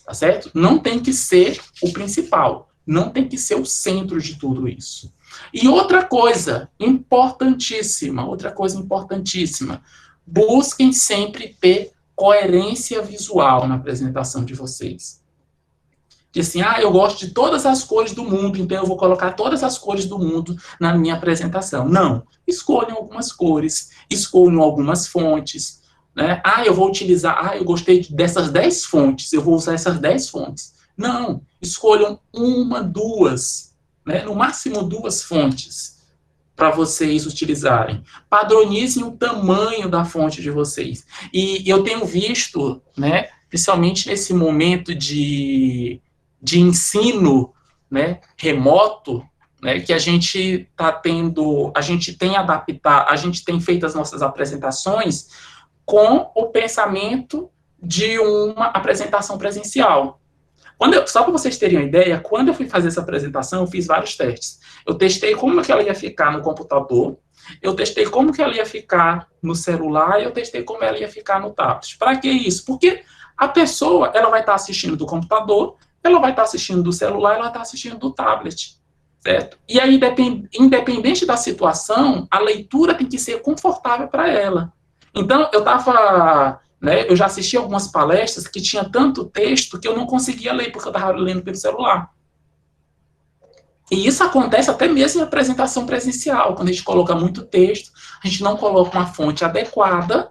Tá certo? Não tem que ser o principal. Não tem que ser o centro de tudo isso. E outra coisa importantíssima, busquem sempre ter coerência visual na apresentação de vocês. Que assim, eu gosto de todas as cores do mundo, então eu vou colocar todas as cores do mundo na minha apresentação. Não. Escolham algumas cores, escolham algumas fontes, né? Eu vou utilizar, eu gostei dessas 10 fontes, eu vou usar essas 10 fontes. Não. Escolham uma, duas, né? No máximo 2 fontes para vocês utilizarem. Padronizem o tamanho da fonte de vocês. E eu tenho visto, né, principalmente nesse momento de ensino, né, remoto, né, que a gente está tendo, a gente tem feito as nossas apresentações com o pensamento de uma apresentação presencial. Só para vocês terem uma ideia, quando eu fui fazer essa apresentação, eu fiz vários testes. Eu testei como que ela ia ficar no computador, eu testei como que ela ia ficar no celular, e eu testei como ela ia ficar no tablet. Para que isso? Porque a pessoa, ela vai estar assistindo do computador, ela vai estar assistindo do celular, ela vai estar assistindo do tablet, certo? E aí, independente da situação, a leitura tem que ser confortável para ela. Então, eu já assisti algumas palestras que tinha tanto texto que eu não conseguia ler, porque eu estava lendo pelo celular. E isso acontece até mesmo em apresentação presencial, quando a gente coloca muito texto, a gente não coloca uma fonte adequada,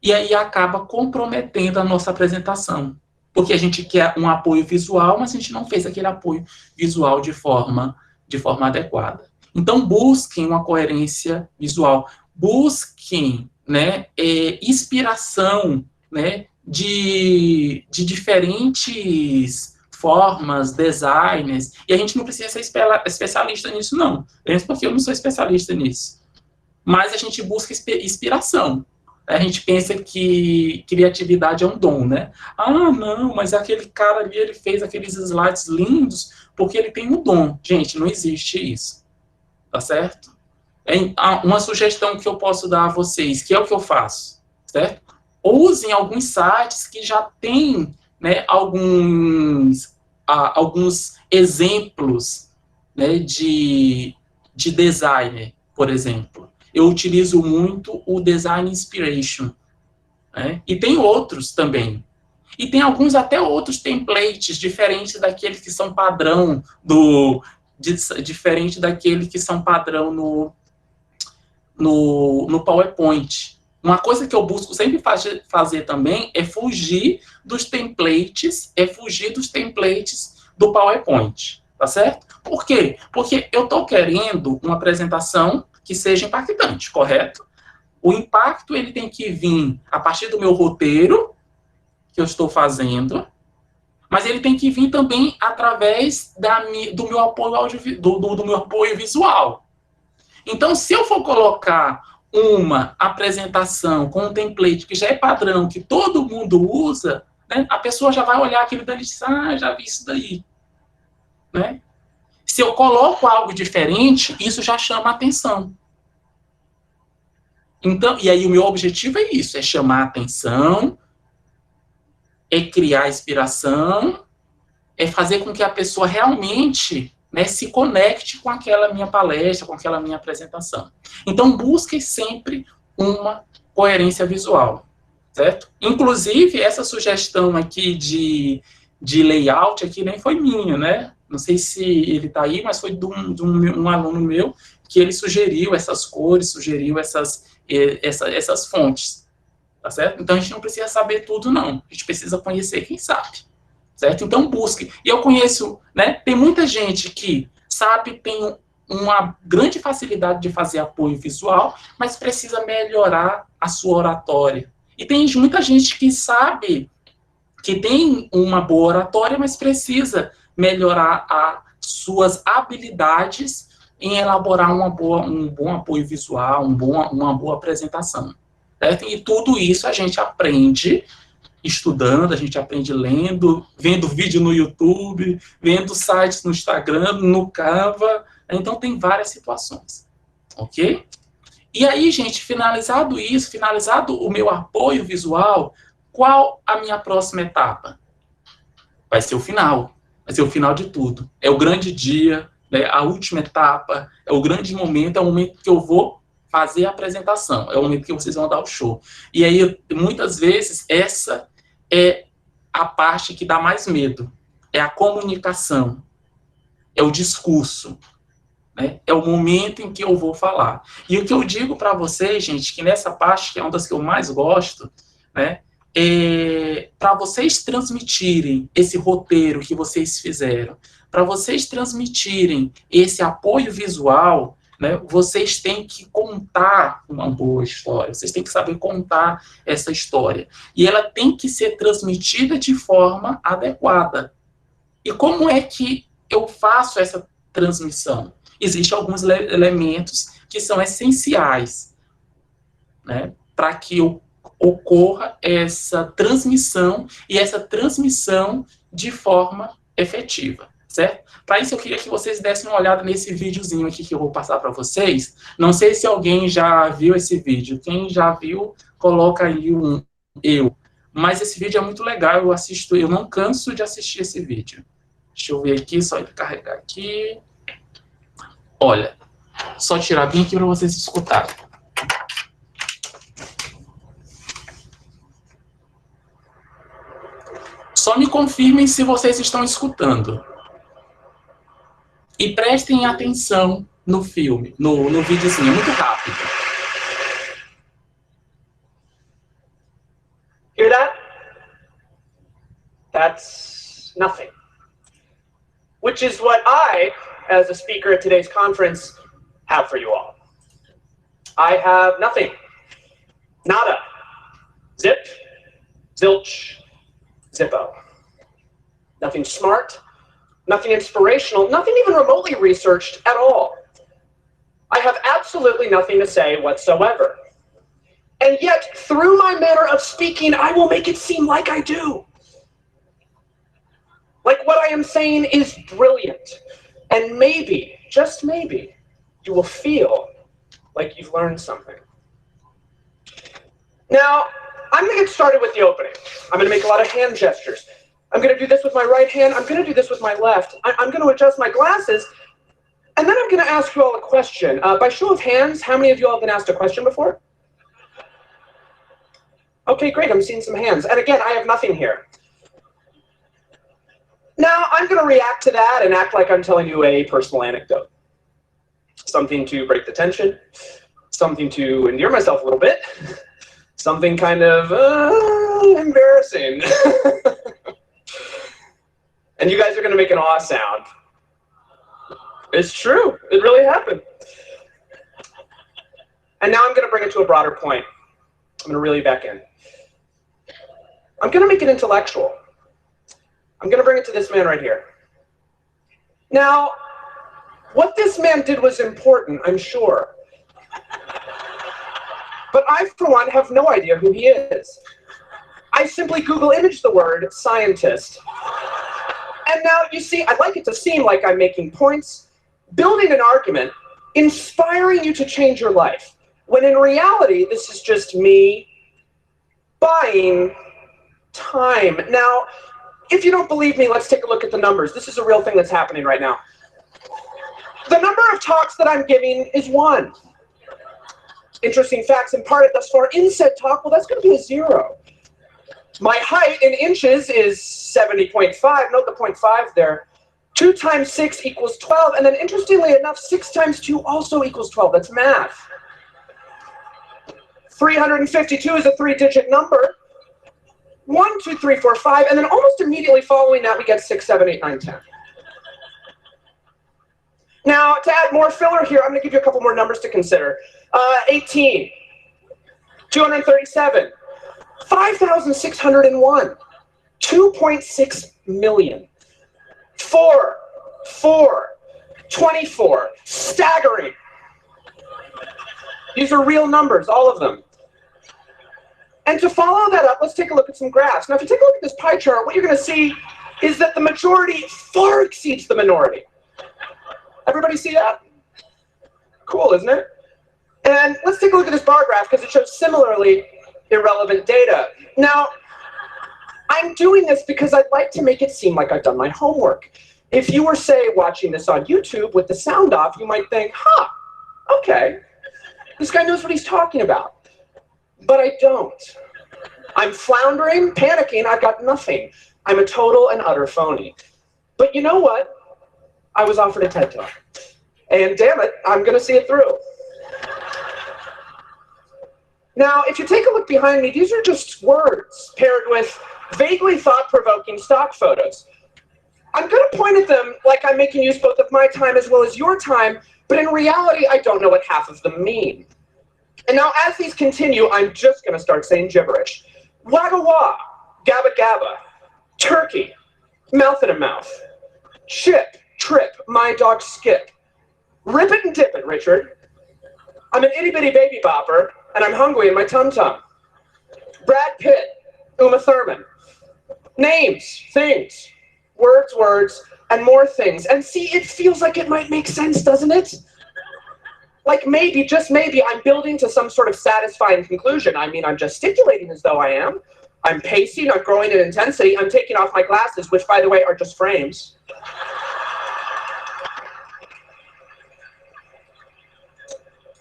e aí acaba comprometendo a nossa apresentação. Porque a gente quer um apoio visual, mas a gente não fez aquele apoio visual de forma adequada. Então, busquem uma coerência visual. Busquem, né, inspiração, né, de diferentes formas, designers, e a gente não precisa ser especialista nisso, não. Mesmo porque eu não sou especialista nisso. Mas a gente busca inspiração. A gente pensa que criatividade é um dom, né? Ah, não, mas aquele cara ali, ele fez aqueles slides lindos porque ele tem um dom. Gente, não existe isso. Tá certo? Uma sugestão que eu posso dar a vocês, que é o que eu faço, certo? Usem alguns sites que já têm, né, alguns exemplos, né, de designer, por exemplo. Eu utilizo muito o Design Inspiration, né? E tem outros também. E tem até outros templates diferentes daqueles que são padrão diferente daqueles que são padrão no PowerPoint. Uma coisa que eu busco sempre fazer também é fugir dos templates do PowerPoint, tá certo? Por quê? Porque eu estou querendo uma apresentação que seja impactante, correto? O impacto ele tem que vir a partir do meu roteiro que eu estou fazendo, mas ele tem que vir também através do meu apoio visual. Então, se eu for colocar uma apresentação com um template que já é padrão, que todo mundo usa, né, a pessoa já vai olhar aquilo dali e diz, já vi isso daí. Né? Se eu coloco algo diferente, isso já chama a atenção. Então, e aí o meu objetivo é isso, é chamar a atenção, é criar inspiração, é fazer com que a pessoa realmente, né, se conecte com aquela minha palestra, com aquela minha apresentação. Então, busque sempre uma coerência visual, certo? Inclusive, essa sugestão aqui de layout aqui nem foi minha, né? Não sei se ele está aí, mas foi de um aluno meu que ele sugeriu essas cores, sugeriu essas fontes, tá certo? Então, a gente não precisa saber tudo, não. A gente precisa conhecer quem sabe, certo? Então, busque. E eu conheço, né? Tem muita gente que sabe, tem uma grande facilidade de fazer apoio visual, mas precisa melhorar a sua oratória. E tem muita gente que sabe que tem uma boa oratória, mas precisa melhorar as suas habilidades em elaborar um bom apoio visual, uma boa apresentação. Certo? E tudo isso a gente aprende estudando, a gente aprende lendo, vendo vídeo no YouTube, vendo sites no Instagram, no Canva. Então, tem várias situações. Ok? E aí, gente, finalizado isso, finalizado o meu apoio visual, qual a minha próxima etapa? Vai ser o final. Vai ser o final de tudo. É o grande dia, né, a última etapa, é o grande momento, é o momento que eu vou fazer a apresentação, é o momento que vocês vão dar o show. E aí, muitas vezes, essa é a parte que dá mais medo. É a comunicação. É o discurso. Né? É o momento em que eu vou falar. E o que eu digo para vocês, gente, que nessa parte, que é uma das que eu mais gosto, né, é para vocês transmitirem esse roteiro que vocês fizeram, para vocês transmitirem esse apoio visual, né, vocês têm que contar uma boa história, vocês têm que saber contar essa história. E ela tem que ser transmitida de forma adequada. E como é que eu faço essa transmissão? Existem alguns elementos que são essenciais, né, para que eu ocorra essa transmissão e essa transmissão de forma efetiva, certo? Para isso eu queria que vocês dessem uma olhada nesse videozinho aqui que eu vou passar para vocês. Não sei se alguém já viu esse vídeo. Quem já viu, coloca aí um eu. Mas esse vídeo é muito legal, eu não canso de assistir esse vídeo. Deixa eu ver aqui, só ele carregar aqui. Olha, só tirar bem aqui para vocês escutarem. Só me confirmem se vocês estão escutando. E prestem atenção no filme, no videozinho, é muito rápido. Hear that? That's nothing. Which is what I, as a speaker at today's conference, have for you all. I have nothing. Nada. Zip. Zilch. Zippo. Nothing smart. Nothing inspirational. Nothing even remotely researched at all. I have absolutely nothing to say whatsoever. And yet, through my manner of speaking, I will make it seem like I do. Like what I am saying is brilliant. And maybe, just maybe, you will feel like you've learned something. Now, I'm going to get started with the opening. I'm going to make a lot of hand gestures. I'm going to do this with my right hand. I'm going to do this with my left. I'm going to adjust my glasses. And then I'm going to ask you all a question. By show of hands, how many of you all have been asked a question before? Okay, great. I'm seeing some hands. And again, I have nothing here. Now, I'm going to react to that and act like I'm telling you a personal anecdote. Something to break the tension. Something to endear myself a little bit. Something kind of embarrassing. And you guys are going to make an awe sound. It's true. It really happened. And now I'm going to bring it to a broader point. I'm going to reel you back in. I'm going to make it intellectual. I'm going to bring it to this man right here. Now, what this man did was important, I'm sure. But I, for one, have no idea who he is. I simply Google image the word scientist. And now, you see, I'd like it to seem like I'm making points, building an argument, inspiring you to change your life, when in reality, this is just me buying time. Now, if you don't believe me, let's take a look at the numbers. This is a real thing that's happening right now. The number of talks that I'm giving is 1. Interesting facts imparted thus far in said talk, well, that's going to be a 0. My height in inches is 70.5. Note the 0.5 there. 2 times 6 equals 12. And then interestingly enough, 6 times 2 also equals 12. That's math. 352 is a 3-digit number. 1, 2, 3, 4, 5. And then almost immediately following that, we get 6, 7, 8, 9, 10. Now, to add more filler here, I'm going to give you a couple more numbers to consider. 18, 237, 5,601, 2.6 million, 4, 24, staggering. These are real numbers, all of them. And to follow that up, let's take a look at some graphs. Now, if you take a look at this pie chart, what you're going to see is that the majority far exceeds the minority. Everybody see that? Cool, isn't it? And let's take a look at this bar graph because it shows similarly irrelevant data. Now, I'm doing this because I'd like to make it seem like I've done my homework. If you were, say, watching this on YouTube with the sound off, you might think, huh, okay, this guy knows what he's talking about. But I don't. I'm floundering, panicking, I've got nothing. I'm a total and utter phony. But you know what? I was offered a TED Talk. And damn it, I'm going to see it through. Now, if you take a look behind me, these are just words paired with vaguely thought-provoking stock photos. I'm going to point at them like I'm making use both of my time as well as your time, but in reality, I don't know what half of them mean. And now, as these continue, I'm just going to start saying gibberish. Wagga wah, gabba gabba, turkey, mouth in a mouth, chip, trip, my dog Skip. Rip it and dip it, Richard. I'm an itty-bitty baby bopper, and I'm hungry in my tum-tum. Brad Pitt, Uma Thurman. Names, things, words, and more things. And see, it feels like it might make sense, doesn't it? Like maybe, just maybe, I'm building to some sort of satisfying conclusion. I mean, I'm gesticulating as though I am. I'm pacing, I'm growing in intensity. I'm taking off my glasses, which, by the way, are just frames.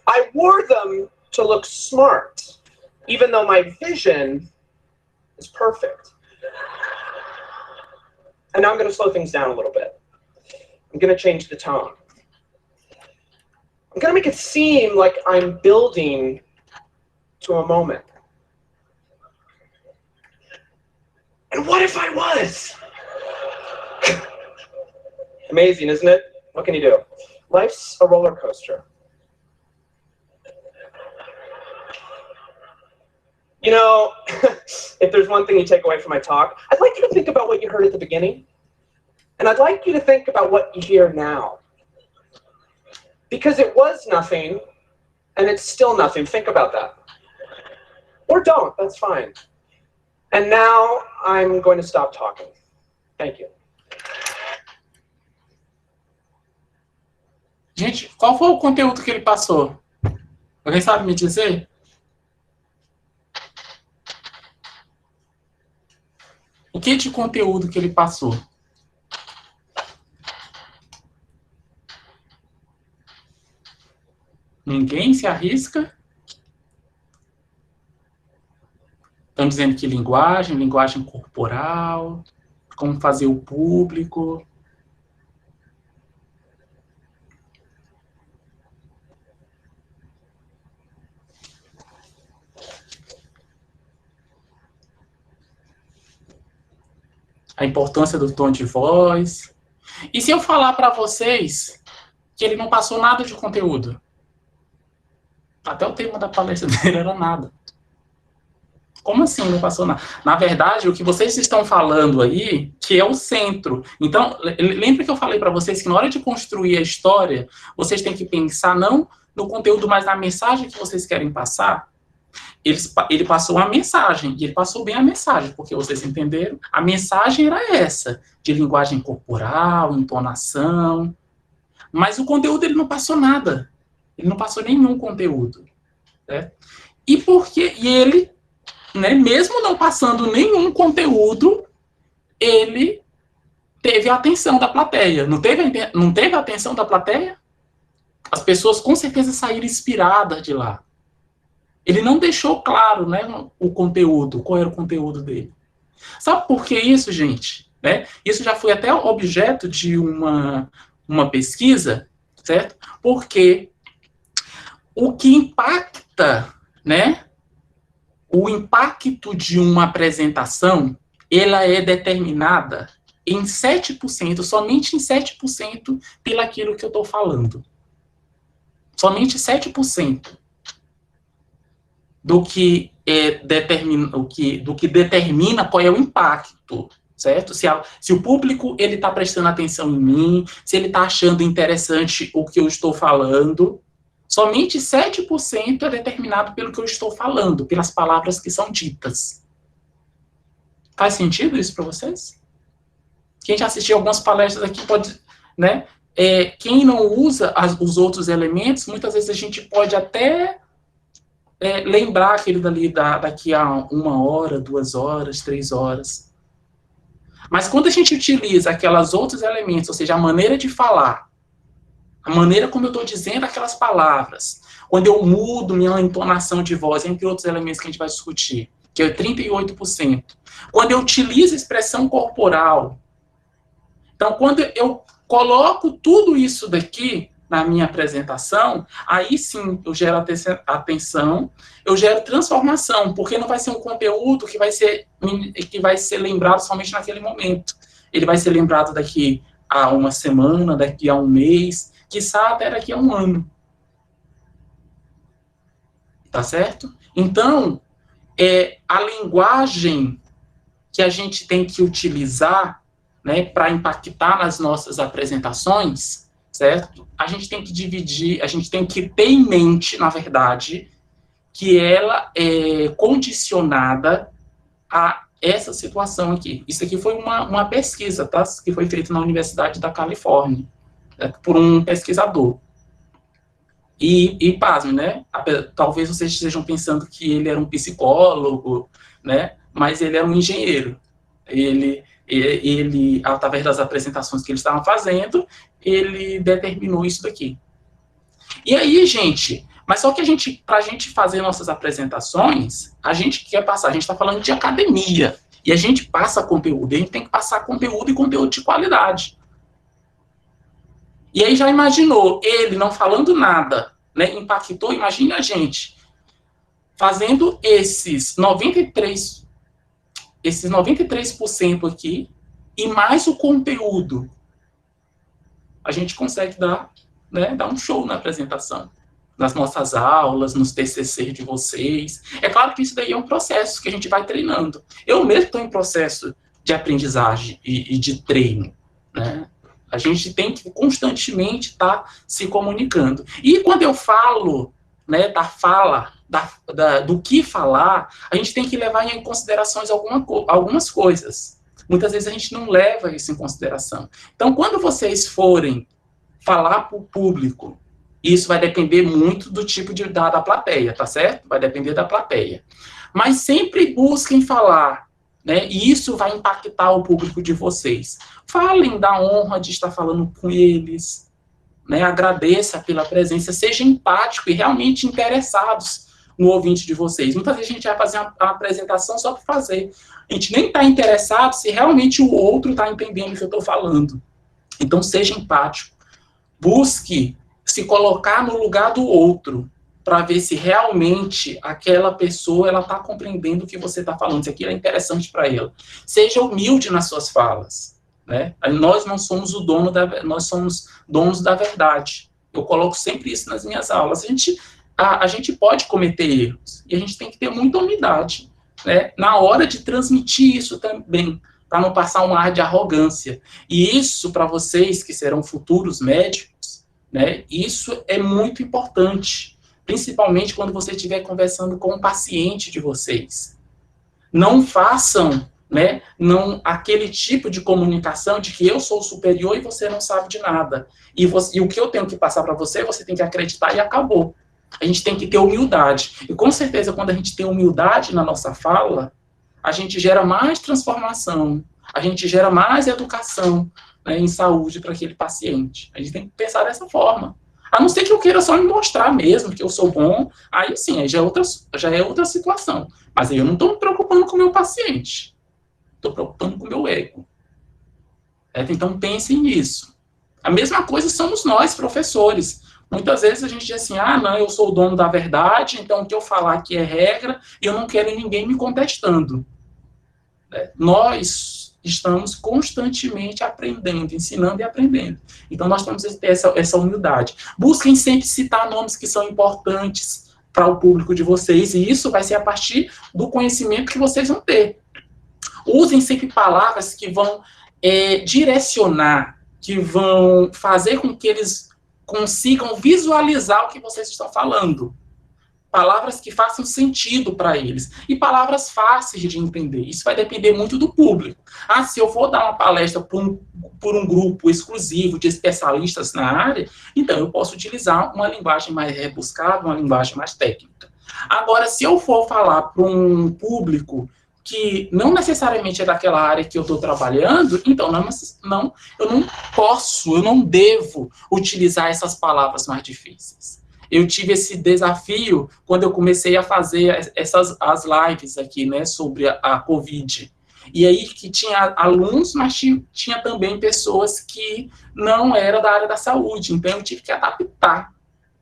I wore them to look smart, even though my vision is perfect. And now I'm going to slow things down a little bit. I'm going to change the tone. I'm going to make it seem like I'm building to a moment. And what if I was? Amazing, isn't it? What can you do? Life's a roller coaster. You know, if there's one thing you take away from my talk, I'd like you to think about what you heard at the beginning. And I'd like you to think about what you hear now. Because it was nothing, and it's still nothing. Think about that. Or don't, that's fine. And now I'm going to stop talking. Thank you. Gente, qual foi o conteúdo que ele passou? Alguém sabe me dizer? O que de conteúdo que ele passou? Ninguém se arrisca? Estão dizendo que linguagem corporal, como fazer o público. A importância do tom de voz. E se eu falar para vocês que ele não passou nada de conteúdo? Até o tema da palestra dele era nada. Como assim não passou nada? Na verdade, o que vocês estão falando aí, que é o centro. Então, lembra que eu falei para vocês que na hora de construir a história, vocês têm que pensar não no conteúdo, mas na mensagem que vocês querem passar? Ele passou a mensagem, e ele passou bem a mensagem, porque vocês entenderam? A mensagem era essa, de linguagem corporal, entonação, mas o conteúdo ele não passou nada. Ele não passou nenhum conteúdo. Né? E ele, né, mesmo não passando nenhum conteúdo, ele teve a atenção da plateia. Não teve a atenção da plateia? As pessoas com certeza saíram inspiradas de lá. Ele não deixou claro, né, o conteúdo, qual era o conteúdo dele. Sabe por que isso, gente? Né? Isso já foi até objeto de uma pesquisa, certo? Porque o que impacta, né, o impacto de uma apresentação, ela é determinada em 7%, somente em 7% pelo aquilo que eu estou falando. Somente 7%. Do que determina qual é o impacto, certo? Se o público ele está prestando atenção em mim, se ele está achando interessante o que eu estou falando, somente 7% é determinado pelo que eu estou falando, pelas palavras que são ditas. Faz sentido isso para vocês? Quem já assistiu algumas palestras aqui pode, né? Quem não usa os outros elementos, muitas vezes a gente pode até lembrar aquele daqui a 1 hora, 2 horas, 3 horas. Mas quando a gente utiliza aqueles outros elementos, ou seja, a maneira de falar, a maneira como eu estou dizendo aquelas palavras, quando eu mudo minha entonação de voz, entre outros elementos que a gente vai discutir, que é 38%. Quando eu utilizo expressão corporal. Então, quando eu coloco tudo isso daqui na minha apresentação, aí sim eu gero atenção, eu gero transformação, porque não vai ser um conteúdo que vai ser lembrado somente naquele momento. Ele vai ser lembrado daqui a 1 semana, daqui a 1 mês, quiçá até daqui a 1 ano. Tá certo? Então, a linguagem que a gente tem que utilizar, né, para impactar nas nossas apresentações, certo? A gente tem que dividir, a gente tem que ter em mente, na verdade, que ela é condicionada a essa situação aqui. Isso aqui foi uma pesquisa, tá? Que foi feita na Universidade da Califórnia, por um pesquisador. E pasme, né? Talvez vocês estejam pensando que ele era um psicólogo, né? Mas ele era um engenheiro. Ele, através das apresentações que eles estavam fazendo, ele determinou isso daqui. E aí, gente, mas só que para a gente fazer nossas apresentações, a gente quer passar, a gente está falando de academia, e a gente passa conteúdo, a gente tem que passar conteúdo e conteúdo de qualidade. E aí já imaginou, ele não falando nada, né, impactou, imagine a gente, fazendo esses 93% aqui, e mais o conteúdo, a gente consegue dar um show na apresentação, nas nossas aulas, nos TCC de vocês. É claro que isso daí é um processo que a gente vai treinando. Eu mesmo estou em processo de aprendizagem e de treino, né? A gente tem que constantemente estar se comunicando. E quando eu falo, né, da fala, do que falar, a gente tem que levar em considerações algumas coisas. Muitas vezes a gente não leva isso em consideração. Então, quando vocês forem falar para o público, isso vai depender muito do tipo da plateia, tá certo? Vai depender da plateia. Mas sempre busquem falar, né? E isso vai impactar o público de vocês. Falem da honra de estar falando com eles, né? Agradeça pela presença, sejam empáticos e realmente interessados no ouvinte de vocês. Muitas vezes a gente vai fazer uma apresentação só para fazer. A gente nem está interessado se realmente o outro está entendendo o que eu estou falando. Então, seja empático. Busque se colocar no lugar do outro, para ver se realmente aquela pessoa está compreendendo o que você está falando, se aquilo é interessante para ela. Seja humilde nas suas falas, né? Nós não somos nós somos donos da verdade. Eu coloco sempre isso nas minhas aulas. A gente pode cometer erros, e a gente tem que ter muita humildade, né, na hora de transmitir isso também, para não passar um ar de arrogância. E isso, para vocês que serão futuros médicos, né, isso é muito importante, principalmente quando você estiver conversando com um paciente de vocês. Não façam, né, aquele tipo de comunicação de que eu sou superior e você não sabe de nada. E o que eu tenho que passar para você, você tem que acreditar e acabou. A gente tem que ter humildade. E com certeza, quando a gente tem humildade na nossa fala, a gente gera mais transformação, a gente gera mais educação, né, em saúde para aquele paciente. A gente tem que pensar dessa forma. A não ser que eu queira só me mostrar mesmo que eu sou bom, aí sim, aí já é outra situação. Mas aí eu não estou me preocupando com o meu paciente. Estou preocupando com o meu ego. Então pensem nisso. A mesma coisa somos nós, professores. Muitas vezes a gente diz assim, não, eu sou o dono da verdade, então o que eu falar aqui é regra, e eu não quero ninguém me contestando. Nós estamos constantemente aprendendo, ensinando e aprendendo. Então nós temos que ter essa humildade. Busquem sempre citar nomes que são importantes para o público de vocês, e isso vai ser a partir do conhecimento que vocês vão ter. Usem sempre palavras que vão direcionar, que vão fazer com que eles consigam visualizar o que vocês estão falando. Palavras que façam sentido para eles. E palavras fáceis de entender. Isso vai depender muito do público. Se eu vou dar uma palestra por um grupo exclusivo de especialistas na área, então eu posso utilizar uma linguagem mais rebuscada, uma linguagem mais técnica. Agora, se eu for falar para um público que não necessariamente é daquela área que eu estou trabalhando, então eu não posso, eu não devo utilizar essas palavras mais difíceis. Eu tive esse desafio quando eu comecei a fazer as lives aqui, né, sobre a Covid. E aí que tinha alunos, mas tinha também pessoas que não eram da área da saúde. Então eu tive que adaptar,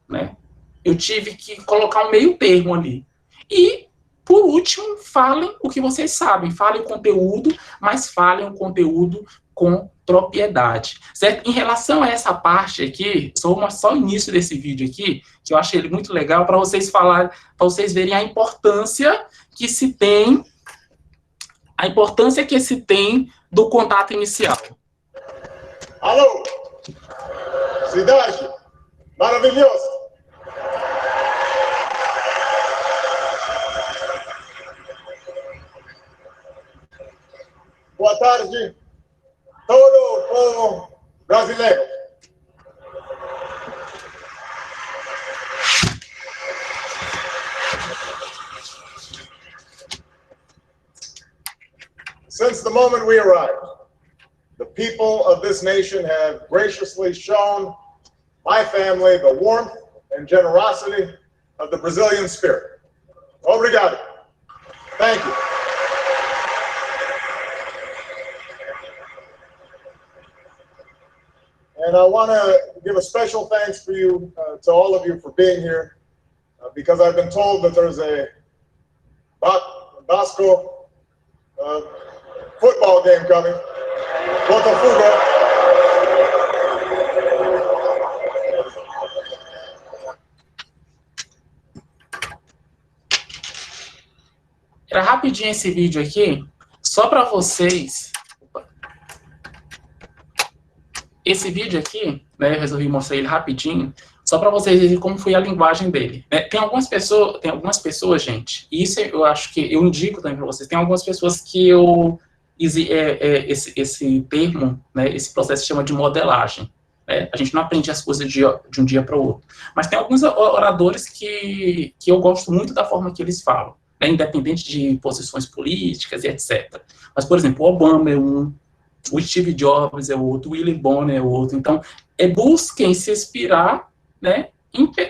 né? Eu tive que colocar um meio termo ali. E por último, falem o que vocês sabem, falem o conteúdo, mas falem o conteúdo com propriedade, certo? Em relação a essa parte aqui, só o início desse vídeo aqui, que eu achei ele muito legal, para vocês verem a importância que se tem, do contato inicial. Alô, cidade maravilhosa. boa tarde, todo o povo brasileiro. Since the moment we arrived, the people of this nation have graciously shown my family the warmth and generosity of the Brazilian spirit. Obrigado. Thank you. And I want to give a special thanks for you, to all of you for being here, because I've been told that there's a Vasco football game coming. Botafogo. Era rapidinho esse vídeo aqui, só para vocês. Esse vídeo aqui, né, eu resolvi mostrar ele rapidinho, só para vocês verem como foi a linguagem dele. Né? Tem algumas pessoas, gente, e isso eu acho que eu indico também para vocês, tem algumas pessoas que esse termo, né, esse processo se chama de modelagem. Né? A gente não aprende as coisas de um dia para o outro. Mas tem alguns oradores que eu gosto muito da forma que eles falam, né, independente de posições políticas e etc. Mas, por exemplo, o Obama é um, o Steve Jobs é outro, o Willy Bonner é outro. Então, busquem se inspirar, né,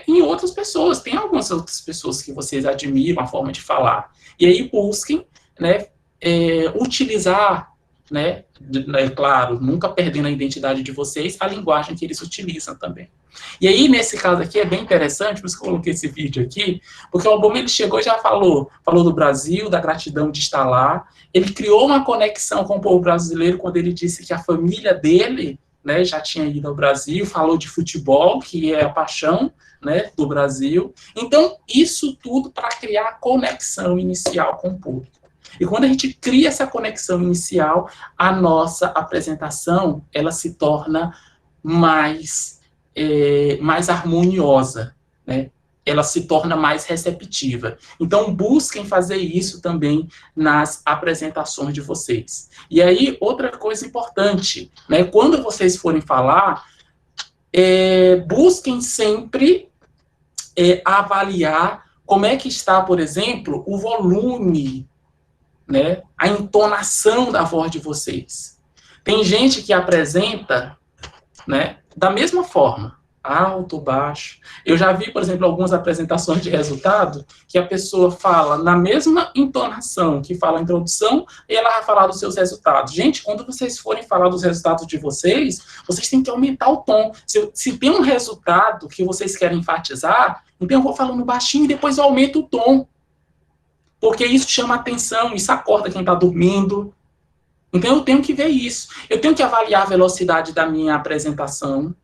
em outras pessoas. Tem algumas outras pessoas que vocês admiram a forma de falar. E aí busquem, né, utilizar, né, claro, nunca perdendo a identidade de vocês, a linguagem que eles utilizam também. E aí, nesse caso aqui, é bem interessante, por isso que eu coloquei esse vídeo aqui, porque o Obama, ele chegou e já falou do Brasil, da gratidão de estar lá. Ele criou uma conexão com o povo brasileiro quando ele disse que a família dele, né, já tinha ido ao Brasil, falou de futebol, que é a paixão, né, do Brasil. Então, isso tudo para criar a conexão inicial com o público. E quando a gente cria essa conexão inicial, a nossa apresentação, ela se torna mais harmoniosa, né? Ela se torna mais receptiva. Então, busquem fazer isso também nas apresentações de vocês. E aí, outra coisa importante, né? Quando vocês forem falar, busquem sempre avaliar como é que está, por exemplo, o volume, né, a entonação da voz de vocês. Tem gente que apresenta, né, da mesma forma, alto, baixo. Eu já vi, por exemplo, algumas apresentações de resultado que a pessoa fala na mesma entonação que fala a introdução e ela vai falar dos seus resultados. Gente, quando vocês forem falar dos resultados de vocês têm que aumentar o tom. Se tem um resultado que vocês querem enfatizar, então eu vou falando baixinho e depois eu aumento o tom. Porque isso chama atenção, isso acorda quem está dormindo. Então, eu tenho que ver isso. Eu tenho que avaliar a velocidade da minha apresentação,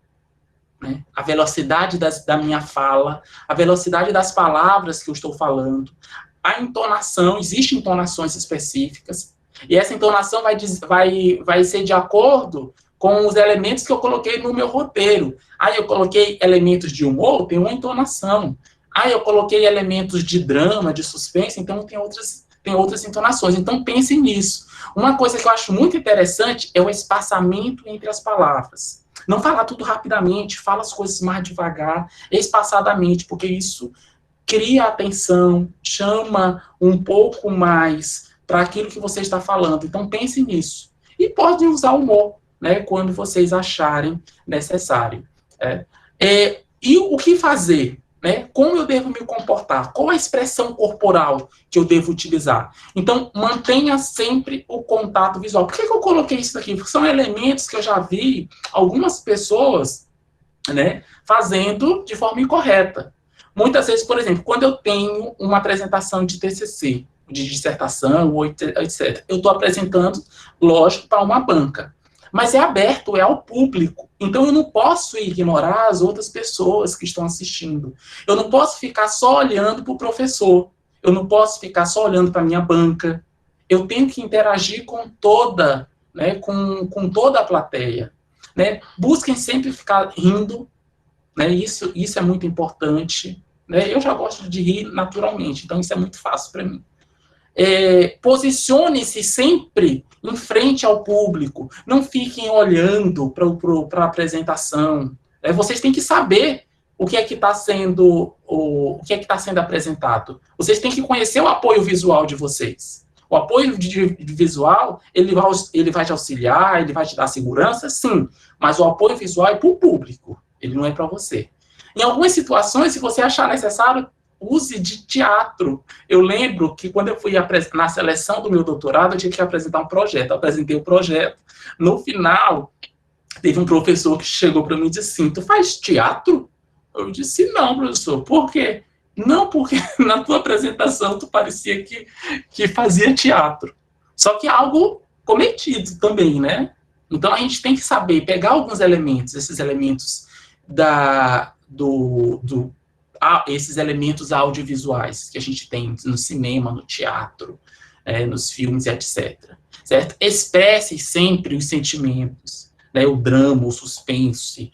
né? A velocidade da minha fala, a velocidade das palavras que eu estou falando, a entonação, existem entonações específicas, e essa entonação vai ser de acordo com os elementos que eu coloquei no meu roteiro. Aí eu coloquei elementos de humor, tem uma entonação. Aí eu coloquei elementos de drama, de suspense, então tem outras entonações. Então pensem nisso. Uma coisa que eu acho muito interessante é o espaçamento entre as palavras. Não falar tudo rapidamente, fala as coisas mais devagar, espaçadamente, porque isso cria atenção, chama um pouco mais para aquilo que você está falando. Então pensem nisso. E pode usar humor, né, quando vocês acharem necessário. E o que fazer? Né? Como eu devo me comportar? Qual a expressão corporal que eu devo utilizar? Então, mantenha sempre o contato visual. Por que eu coloquei isso aqui? Porque são elementos que eu já vi algumas pessoas, né, fazendo de forma incorreta. Muitas vezes, por exemplo, quando eu tenho uma apresentação de TCC, de dissertação, ou etc., eu estou apresentando, lógico, para uma banca. Mas é aberto, é ao público. Então, eu não posso ignorar as outras pessoas que estão assistindo. Eu não posso ficar só olhando para o professor. Eu não posso ficar só olhando para a minha banca. Eu tenho que interagir com toda, né, com toda a plateia. Né? Busquem sempre ficar rindo. Né? Isso é muito importante. Né? Eu já gosto de rir naturalmente, então isso é muito fácil para mim. Posicione-se sempre em frente ao público, não fiquem olhando para a apresentação. Vocês têm que saber o que é que está sendo apresentado. Vocês têm que conhecer o apoio visual de vocês. O apoio visual, ele vai te auxiliar, ele vai te dar segurança, sim, mas o apoio visual é para o público, ele não é para você. Em algumas situações, se você achar necessário, use de teatro. Eu lembro que quando eu fui na seleção do meu doutorado, eu tinha que apresentar um projeto. Eu apresentei o projeto. No final, teve um professor que chegou para mim e disse assim, tu faz teatro? Eu disse, não, professor. Por quê? Não, porque na tua apresentação tu parecia que fazia teatro. Só que é algo cometido também, né? Então a gente tem que saber pegar alguns elementos, esses elementos esses elementos audiovisuais que a gente tem no cinema, no teatro, nos filmes, etc. Certo? Expresse sempre os sentimentos, né? O drama, o suspense,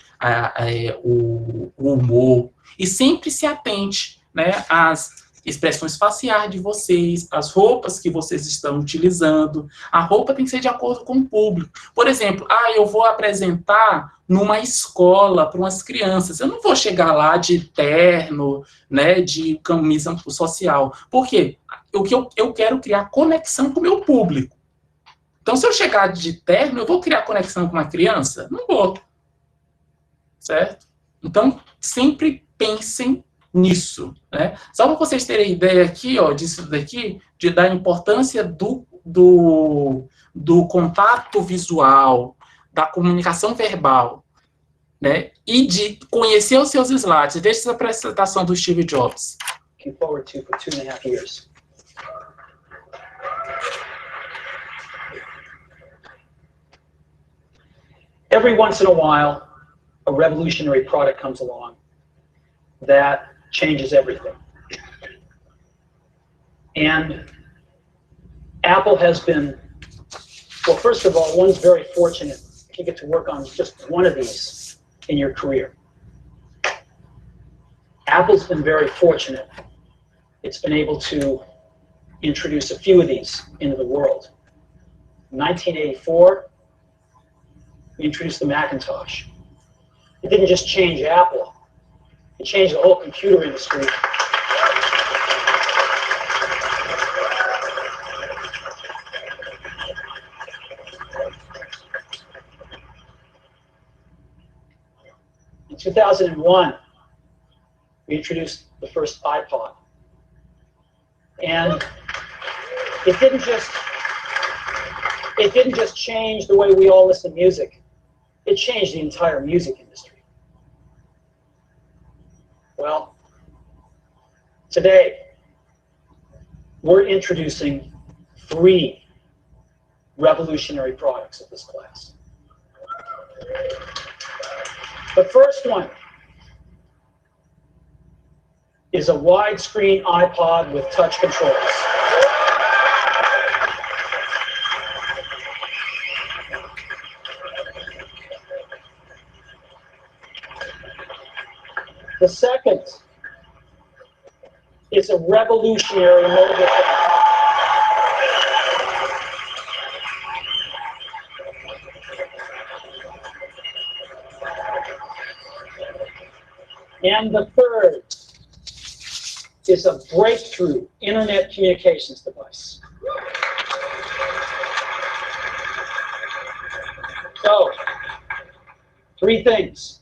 o humor, e sempre se atente, né, às expressões faciais de vocês, as roupas que vocês estão utilizando. A roupa tem que ser de acordo com o público. Por exemplo, eu vou apresentar numa escola para umas crianças. Eu não vou chegar lá de terno, né, de camisa social. Por quê? Eu quero criar conexão com o meu público. Então, se eu chegar de terno, eu vou criar conexão com uma criança? Não vou. Certo? Então, sempre pensem nisso, né? Só para vocês terem ideia aqui, disso daqui, da importância do contato visual, da comunicação verbal, né? E de conhecer os seus slides. Deixa essa apresentação do Steve Jobs. Looking forward to for 2.5 years. Every once in a while, a revolutionary product comes along that changes everything. And Apple has been, well, first of all, one's very fortunate if you get to work on just one of these in your career. Apple's been very fortunate. It's been able to introduce a few of these into the world. In 1984, we introduced the Macintosh. It didn't just change Apple, it changed the whole computer industry. In 2001, we introduced the first iPod. And it didn't just change the way we all listen to music. It changed the entire music industry. Well, today, we're introducing 3 revolutionary products of this class. The first one is a widescreen iPod with touch controls. The second is a revolutionary mobile phone. And the third is a breakthrough internet communications device. So, 3 things.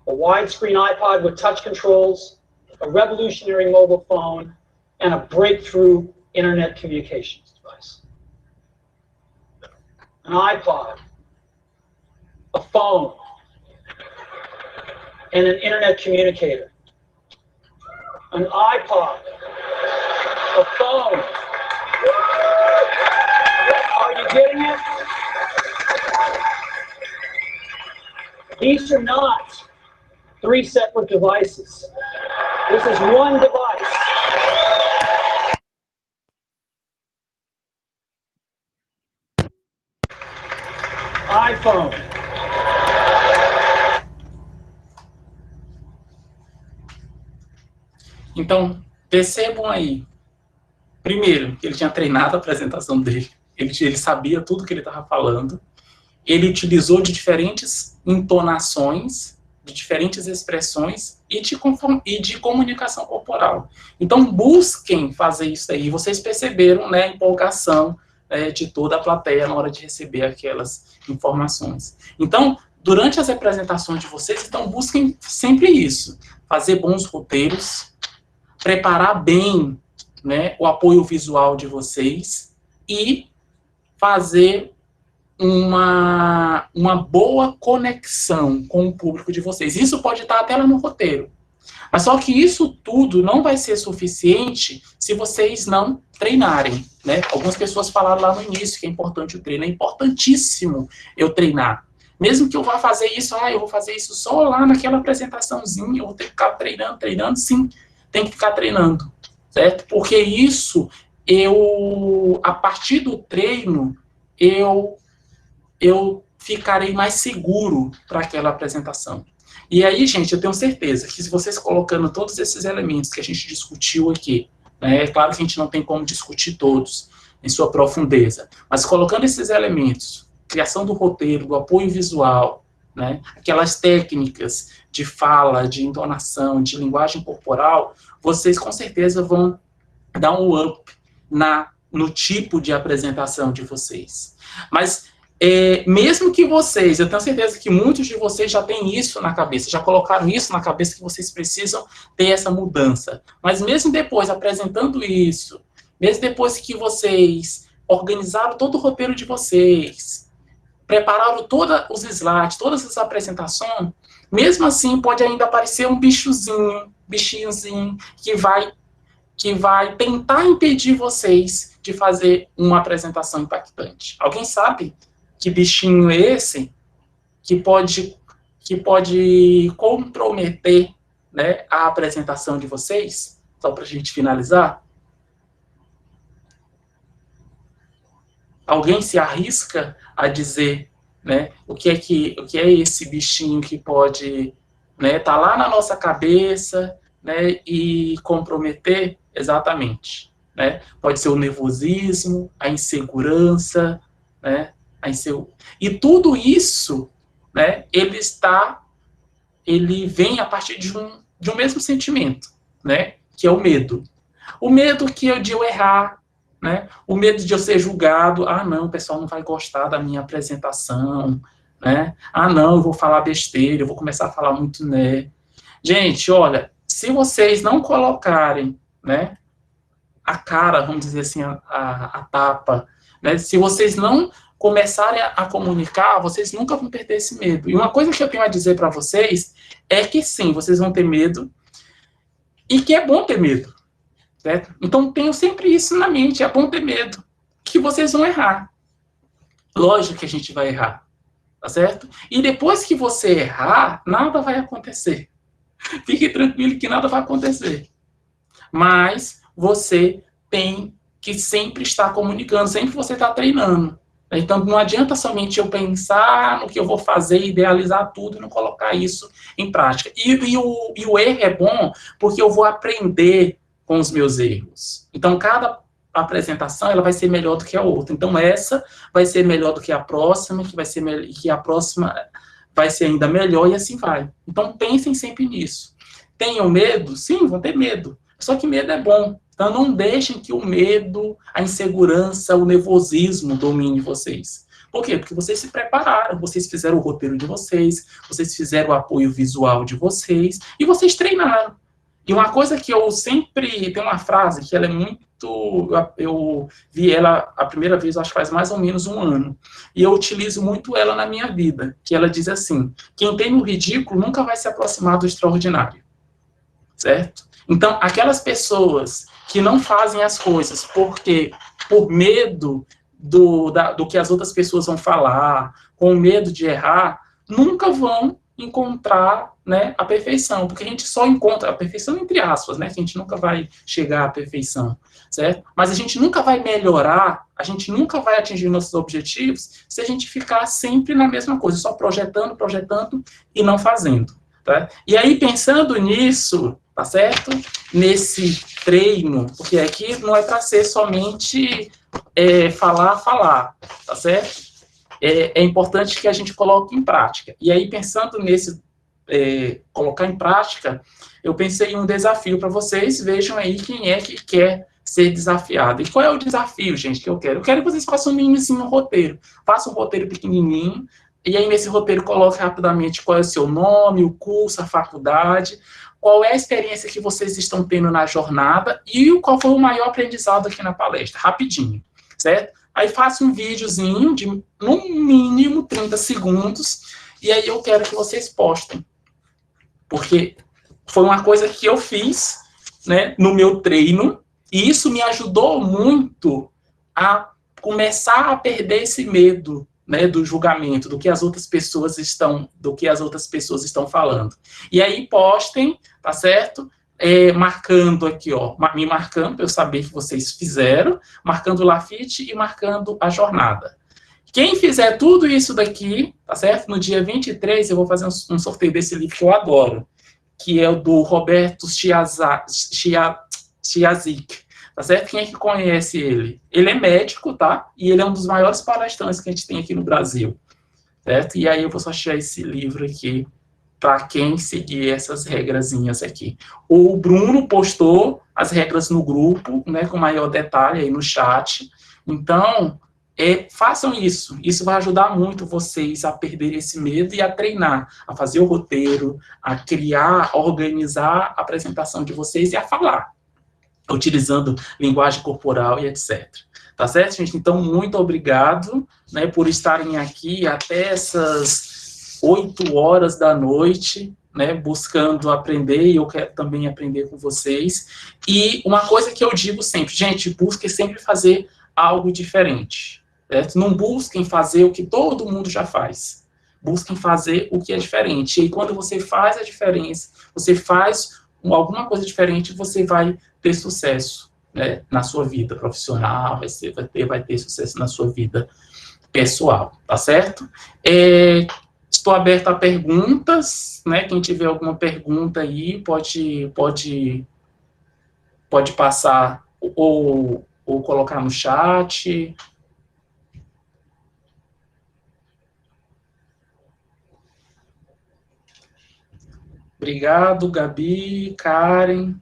A widescreen iPod with touch controls, a revolutionary mobile phone, and a breakthrough internet communications device. An iPod, a phone, and an internet communicator. An iPod, a phone. Are you getting it? These are not 3 separate devices. This is one device. iPhone. Então, percebam aí Primeiro, ele tinha treinado a apresentação dele, ele sabia tudo que ele estava falando, ele utilizou de diferentes entonações, de diferentes expressões e de comunicação corporal. Então, busquem fazer isso aí. Vocês perceberam, né, a empolgação de toda a plateia na hora de receber aquelas informações. Então, durante as apresentações de vocês, então, busquem sempre isso. Fazer bons roteiros, preparar bem, né, o apoio visual de vocês e fazer uma boa conexão com o público de vocês. Isso pode estar até lá no roteiro. Mas só que isso tudo não vai ser suficiente se vocês não treinarem, né? Algumas pessoas falaram lá no início que é importante o treino. É importantíssimo eu treinar. Mesmo que eu vá fazer isso, eu vou fazer isso só lá naquela apresentaçãozinha, eu vou ter que ficar treinando, sim, tem que ficar treinando, certo? Porque isso, a partir do treino, eu ficarei mais seguro para aquela apresentação. E aí, gente, eu tenho certeza que se vocês colocando todos esses elementos que a gente discutiu aqui, né, é claro que a gente não tem como discutir todos em sua profundeza, mas colocando esses elementos, criação do roteiro, do apoio visual, né, aquelas técnicas de fala, de entonação, de linguagem corporal, vocês com certeza vão dar um up no tipo de apresentação de vocês. Mas mesmo que vocês, eu tenho certeza que muitos de vocês já têm isso na cabeça, já colocaram isso na cabeça que vocês precisam ter essa mudança. Mas mesmo depois, apresentando isso, mesmo depois que vocês organizaram todo o roteiro de vocês, prepararam todos os slides, todas as apresentações, mesmo assim pode ainda aparecer um bichinhozinho que vai tentar impedir vocês de fazer uma apresentação impactante. Alguém sabe que bichinho é esse que pode comprometer, né, a apresentação de vocês? Só para a gente finalizar. Alguém se arrisca a dizer, né, o que é esse bichinho que pode, né, tá lá na nossa cabeça, né, e comprometer? Exatamente, né? Pode ser o nervosismo, a insegurança, né? E tudo isso, né, ele vem a partir de um mesmo sentimento, né, que é o medo. O medo de eu errar, né, o medo de eu ser julgado. Não, o pessoal não vai gostar da minha apresentação, né? Não, eu vou falar besteira, eu vou começar a falar muito, né? Gente, olha, se vocês não colocarem, né, a cara, vamos dizer assim, a tapa, né, se vocês não começarem a comunicar, vocês nunca vão perder esse medo. E uma coisa que eu tenho a dizer para vocês é que sim, vocês vão ter medo e que é bom ter medo, certo? Então tenham sempre isso na mente, é bom ter medo, que vocês vão errar. Lógico que a gente vai errar, tá certo? E depois que você errar, nada vai acontecer. Fique tranquilo que nada vai acontecer. Mas você tem que sempre estar comunicando, sempre você está treinando. Então, não adianta somente eu pensar no que eu vou fazer, idealizar tudo e não colocar isso em prática. E o erro é bom porque eu vou aprender com os meus erros. Então, cada apresentação ela vai ser melhor do que a outra. Então, essa vai ser melhor do que a próxima, que a próxima vai ser ainda melhor e assim vai. Então, pensem sempre nisso. Tenham medo? Sim, vão ter medo. Só que medo é bom. Então, não deixem que o medo, a insegurança, o nervosismo domine vocês. Por quê? Porque vocês se prepararam, vocês fizeram o roteiro de vocês fizeram o apoio visual de vocês, e vocês treinaram. E uma coisa que eu sempre... Tem uma frase que ela é muito... Eu vi ela a primeira vez, acho que faz mais ou menos 1 ano. E eu utilizo muito ela na minha vida. Que ela diz assim: quem tem o ridículo nunca vai se aproximar do extraordinário. Certo? Então, aquelas pessoas que não fazem as coisas por medo do que as outras pessoas vão falar, com medo de errar, nunca vão encontrar, né, a perfeição, porque a gente só encontra a perfeição entre aspas, né, que a gente nunca vai chegar à perfeição, certo? Mas a gente nunca vai melhorar, a gente nunca vai atingir nossos objetivos se a gente ficar sempre na mesma coisa, só projetando e não fazendo, tá? E aí, pensando nisso, tá certo? Nesse treino, porque aqui não é para ser somente falar, tá certo? É importante que a gente coloque em prática. E aí, pensando nesse colocar em prática, eu pensei em um desafio para vocês. Vejam aí quem é que quer ser desafiado. E qual é o desafio, gente, que eu quero? Eu quero que vocês façam um roteiro. Façam um roteiro pequenininho, e aí nesse roteiro coloque rapidamente qual é o seu nome, o curso, a faculdade, qual é a experiência que vocês estão tendo na jornada e qual foi o maior aprendizado aqui na palestra, rapidinho, certo? Aí faça um videozinho de, no mínimo, 30 segundos, e aí eu quero que vocês postem. Porque foi uma coisa que eu fiz, né, no meu treino, e isso me ajudou muito a começar a perder esse medo, né, do julgamento, do que as outras pessoas estão falando. E aí postem, tá certo? Marcando aqui, ó, me marcando, para eu saber que vocês fizeram, marcando o Lafite e marcando a jornada. Quem fizer tudo isso daqui, tá certo? No dia 23, eu vou fazer um sorteio desse livro que eu adoro, que é o do Roberto Chiazik, tá certo? Quem é que conhece ele? Ele é médico, tá? E ele é um dos maiores palestrantes que a gente tem aqui no Brasil, certo? E aí eu vou sortear esse livro aqui para quem seguir essas regrazinhas aqui. O Bruno postou as regras no grupo, né, com maior detalhe aí no chat. Então, façam isso. Isso vai ajudar muito vocês a perder esse medo e a treinar, a fazer o roteiro, a criar, a organizar a apresentação de vocês e a falar, utilizando linguagem corporal e etc. Tá certo, gente? Então, muito obrigado, né, por estarem aqui até essas 8 horas da noite, né, buscando aprender, e eu quero também aprender com vocês. E uma coisa que eu digo sempre, gente, busquem sempre fazer algo diferente, certo? Não busquem fazer o que todo mundo já faz. Busquem fazer o que é diferente. E quando você faz a diferença, você faz alguma coisa diferente, você vai ter sucesso, né, na sua vida profissional, vai ter sucesso na sua vida pessoal, tá certo? Estou aberto a perguntas, né? Quem tiver alguma pergunta aí, pode passar ou colocar no chat. Obrigado, Gabi, Karen.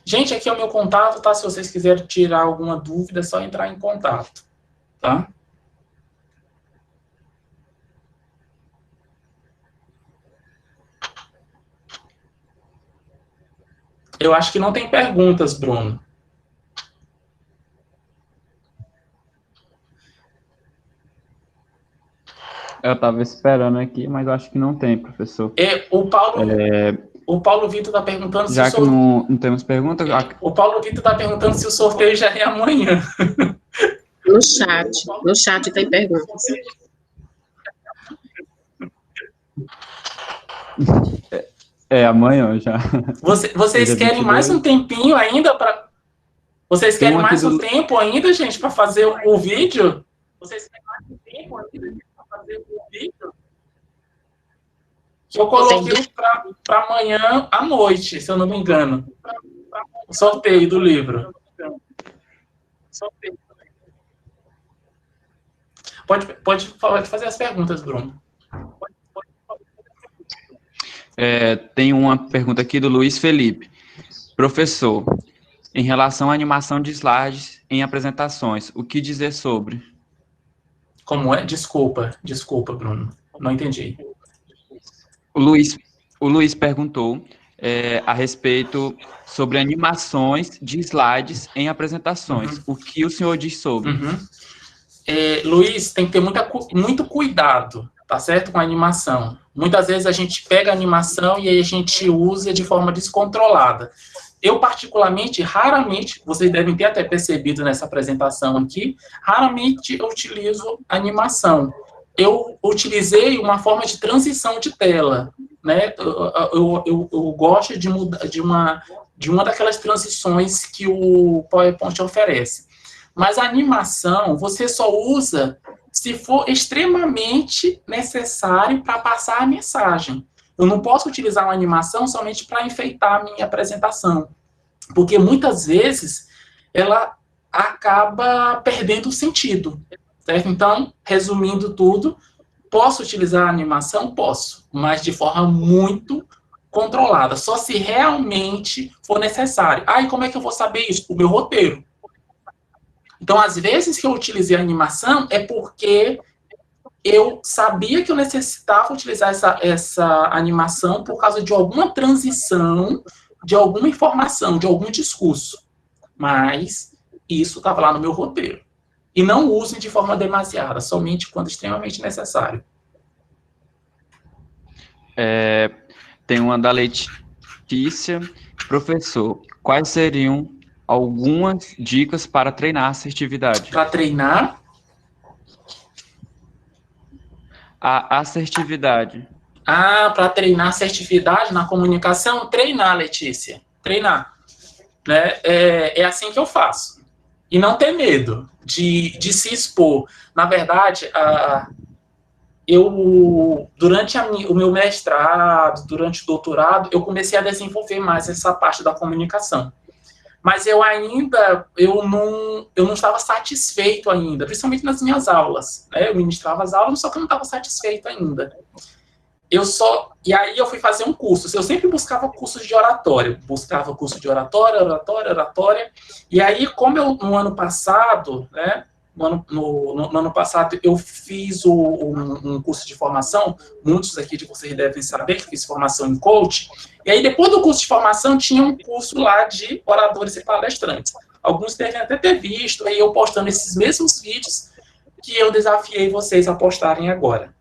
Gente, aqui é o meu contato, tá? Se vocês quiserem tirar alguma dúvida, é só entrar em contato, tá? Eu acho que não tem perguntas, Bruno. Eu estava esperando aqui, mas acho que não tem, professor. O Paulo Vitor está perguntando já se o sorteio... Já que não temos perguntas... O Paulo Vitor está perguntando se o sorteio já é amanhã. No chat tem perguntas. Amanhã já. Vocês querem mais um tempinho ainda para... Vocês querem mais um tempo ainda, gente, para fazer o vídeo? Vocês querem mais um tempo ainda para fazer o vídeo? Eu coloquei para amanhã à noite, se eu não me engano. O sorteio do livro. Pode fazer as perguntas, Bruno. Tem uma pergunta aqui do Luiz Felipe. Professor, em relação à animação de slides em apresentações, o que dizer sobre? Como é? Desculpa, Bruno. Não entendi. O Luiz perguntou a respeito sobre animações de slides em apresentações. Uhum. O que o senhor diz sobre? Uhum. Luiz, tem que ter muito cuidado, tá certo? Com a animação. Muitas vezes a gente pega a animação e aí a gente usa de forma descontrolada. Eu, particularmente, raramente, vocês devem ter até percebido nessa apresentação aqui, raramente eu utilizo animação. Eu utilizei uma forma de transição de tela, né? Eu gosto de mudar de uma daquelas transições que o PowerPoint oferece. Mas a animação, você só usa se for extremamente necessário para passar a mensagem. Eu não posso utilizar uma animação somente para enfeitar a minha apresentação, porque muitas vezes ela acaba perdendo o sentido, certo? Então, resumindo tudo, posso utilizar a animação? Posso, mas de forma muito controlada, só se realmente for necessário. E como é que eu vou saber isso? O meu roteiro. Então, às vezes que eu utilizei a animação é porque eu sabia que eu necessitava utilizar essa animação por causa de alguma transição, de alguma informação, de algum discurso. Mas isso estava lá no meu roteiro. E não usem de forma demasiada, somente quando extremamente necessário. Tem uma da Letícia. Professor, quais seriam algumas dicas para treinar assertividade? Para treinar a assertividade. Para treinar assertividade na comunicação, treinar, Letícia. Treinar. Né? É assim que eu faço. E não ter medo de se expor. Na verdade, durante o meu mestrado, durante o doutorado, eu comecei a desenvolver mais essa parte da comunicação. Mas eu não estava satisfeito ainda, principalmente nas minhas aulas. Né? Eu ministrava as aulas, só que eu não estava satisfeito ainda. E aí eu fui fazer um curso. Eu sempre buscava cursos de oratória. Buscava curso de oratória. E aí, como no ano passado, né? No ano passado, eu fiz um curso de formação. Muitos aqui de vocês devem saber que fiz formação em coach. E aí, depois do curso de formação, tinha um curso lá de oradores e palestrantes. Alguns devem até ter visto, aí eu postando esses mesmos vídeos que eu desafiei vocês a postarem agora.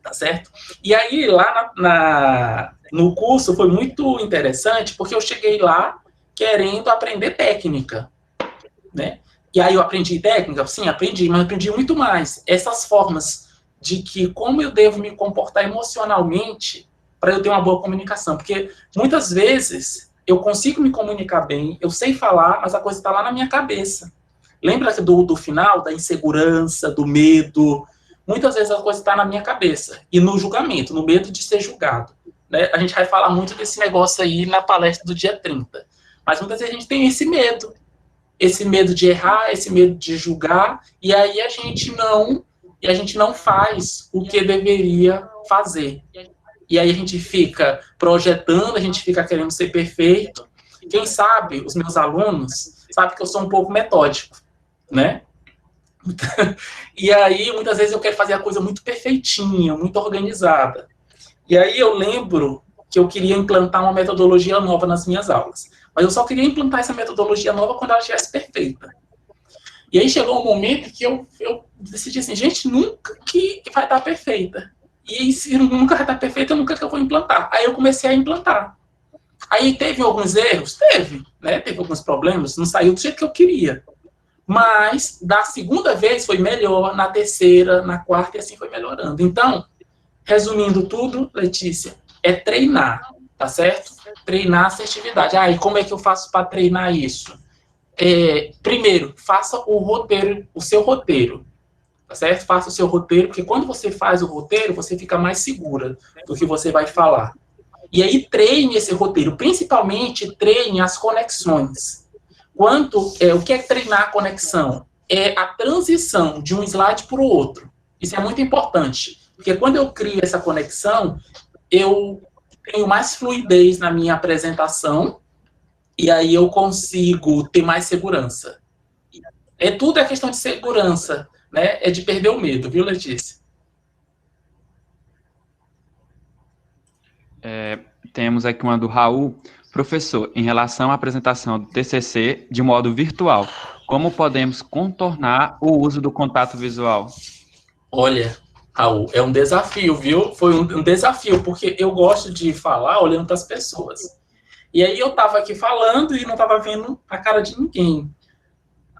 Tá certo? E aí, lá no curso, foi muito interessante, porque eu cheguei lá querendo aprender técnica, né? E aí eu aprendi técnica? Sim, aprendi, mas aprendi muito mais. Essas formas de como eu devo me comportar emocionalmente para eu ter uma boa comunicação. Porque muitas vezes eu consigo me comunicar bem, eu sei falar, mas a coisa está lá na minha cabeça. Lembra do final, da insegurança, do medo? Muitas vezes a coisa está na minha cabeça. E no julgamento, no medo de ser julgado. Né? A gente vai falar muito desse negócio aí na palestra do dia 30. Mas muitas vezes a gente tem esse medo. Esse medo de errar, esse medo de julgar. E aí a gente não faz o que deveria fazer. E aí a gente fica projetando, a gente fica querendo ser perfeito. Quem sabe, os meus alunos, sabem que eu sou um pouco metódico. Né? E aí, muitas vezes eu quero fazer a coisa muito perfeitinha, muito organizada. E aí eu lembro que eu queria implantar uma metodologia nova nas minhas aulas. Mas eu só queria implantar essa metodologia nova quando ela estivesse perfeita. E aí chegou um momento que eu decidi assim, gente, nunca que vai estar perfeita. E se nunca vai estar perfeita, nunca que eu vou implantar. Aí eu comecei a implantar. Aí teve alguns erros? Teve, né? Teve alguns problemas, não saiu do jeito que eu queria. Mas, da segunda vez foi melhor, na terceira, na quarta, e assim foi melhorando. Então, resumindo tudo, Letícia, é treinar, tá certo? Treinar assertividade. E como é que eu faço para treinar isso? Primeiro, faça o seu roteiro, tá certo? Faça o seu roteiro, porque quando você faz o roteiro, você fica mais segura do que você vai falar. E aí, treine esse roteiro, principalmente treine as conexões. O que é treinar a conexão? É a transição de um slide para o outro. Isso é muito importante, porque quando eu crio essa conexão, eu tenho mais fluidez na minha apresentação e aí eu consigo ter mais segurança. Tudo é questão de segurança, né? É de perder o medo, viu, Letícia? Temos aqui uma do Raul. Professor, em relação à apresentação do TCC de modo virtual, como podemos contornar o uso do contato visual? Olha, Raul, é um desafio, viu? Foi um desafio, porque eu gosto de falar olhando para as pessoas. E aí eu estava aqui falando e não estava vendo a cara de ninguém,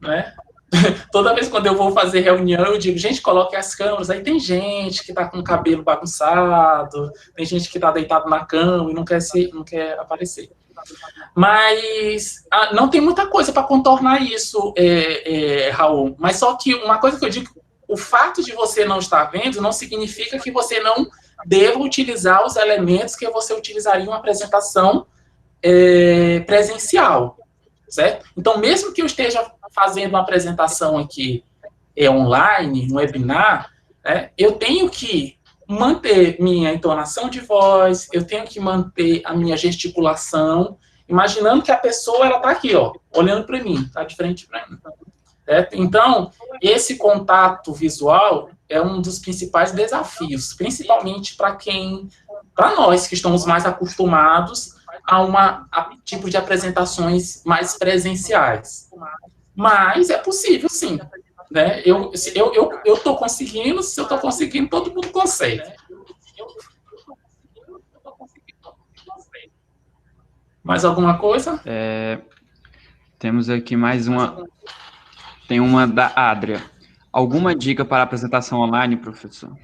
né? Toda vez quando eu vou fazer reunião, eu digo, gente, coloque as câmeras. Aí tem gente que está com o cabelo bagunçado, tem gente que está deitado na cama e não quer aparecer. Mas não tem muita coisa para contornar isso, Raul. Mas só que uma coisa que eu digo, o fato de você não estar vendo não significa que você não deva utilizar os elementos que você utilizaria em uma apresentação presencial, certo? Então, mesmo que eu esteja fazendo uma apresentação aqui online, um webinar, eu tenho que manter minha entonação de voz, eu tenho que manter a minha gesticulação, imaginando que a pessoa ela está aqui, ó, olhando para mim, está de frente para mim. Certo? Então, esse contato visual é um dos principais desafios, principalmente para nós que estamos mais acostumados a tipo de apresentações mais presenciais. Mas é possível, sim. Né? Eu estou conseguindo, se eu estou conseguindo, todo mundo consegue. Mais alguma coisa? Temos aqui mais uma. Tem uma da Adria. Alguma dica para a apresentação online, professor?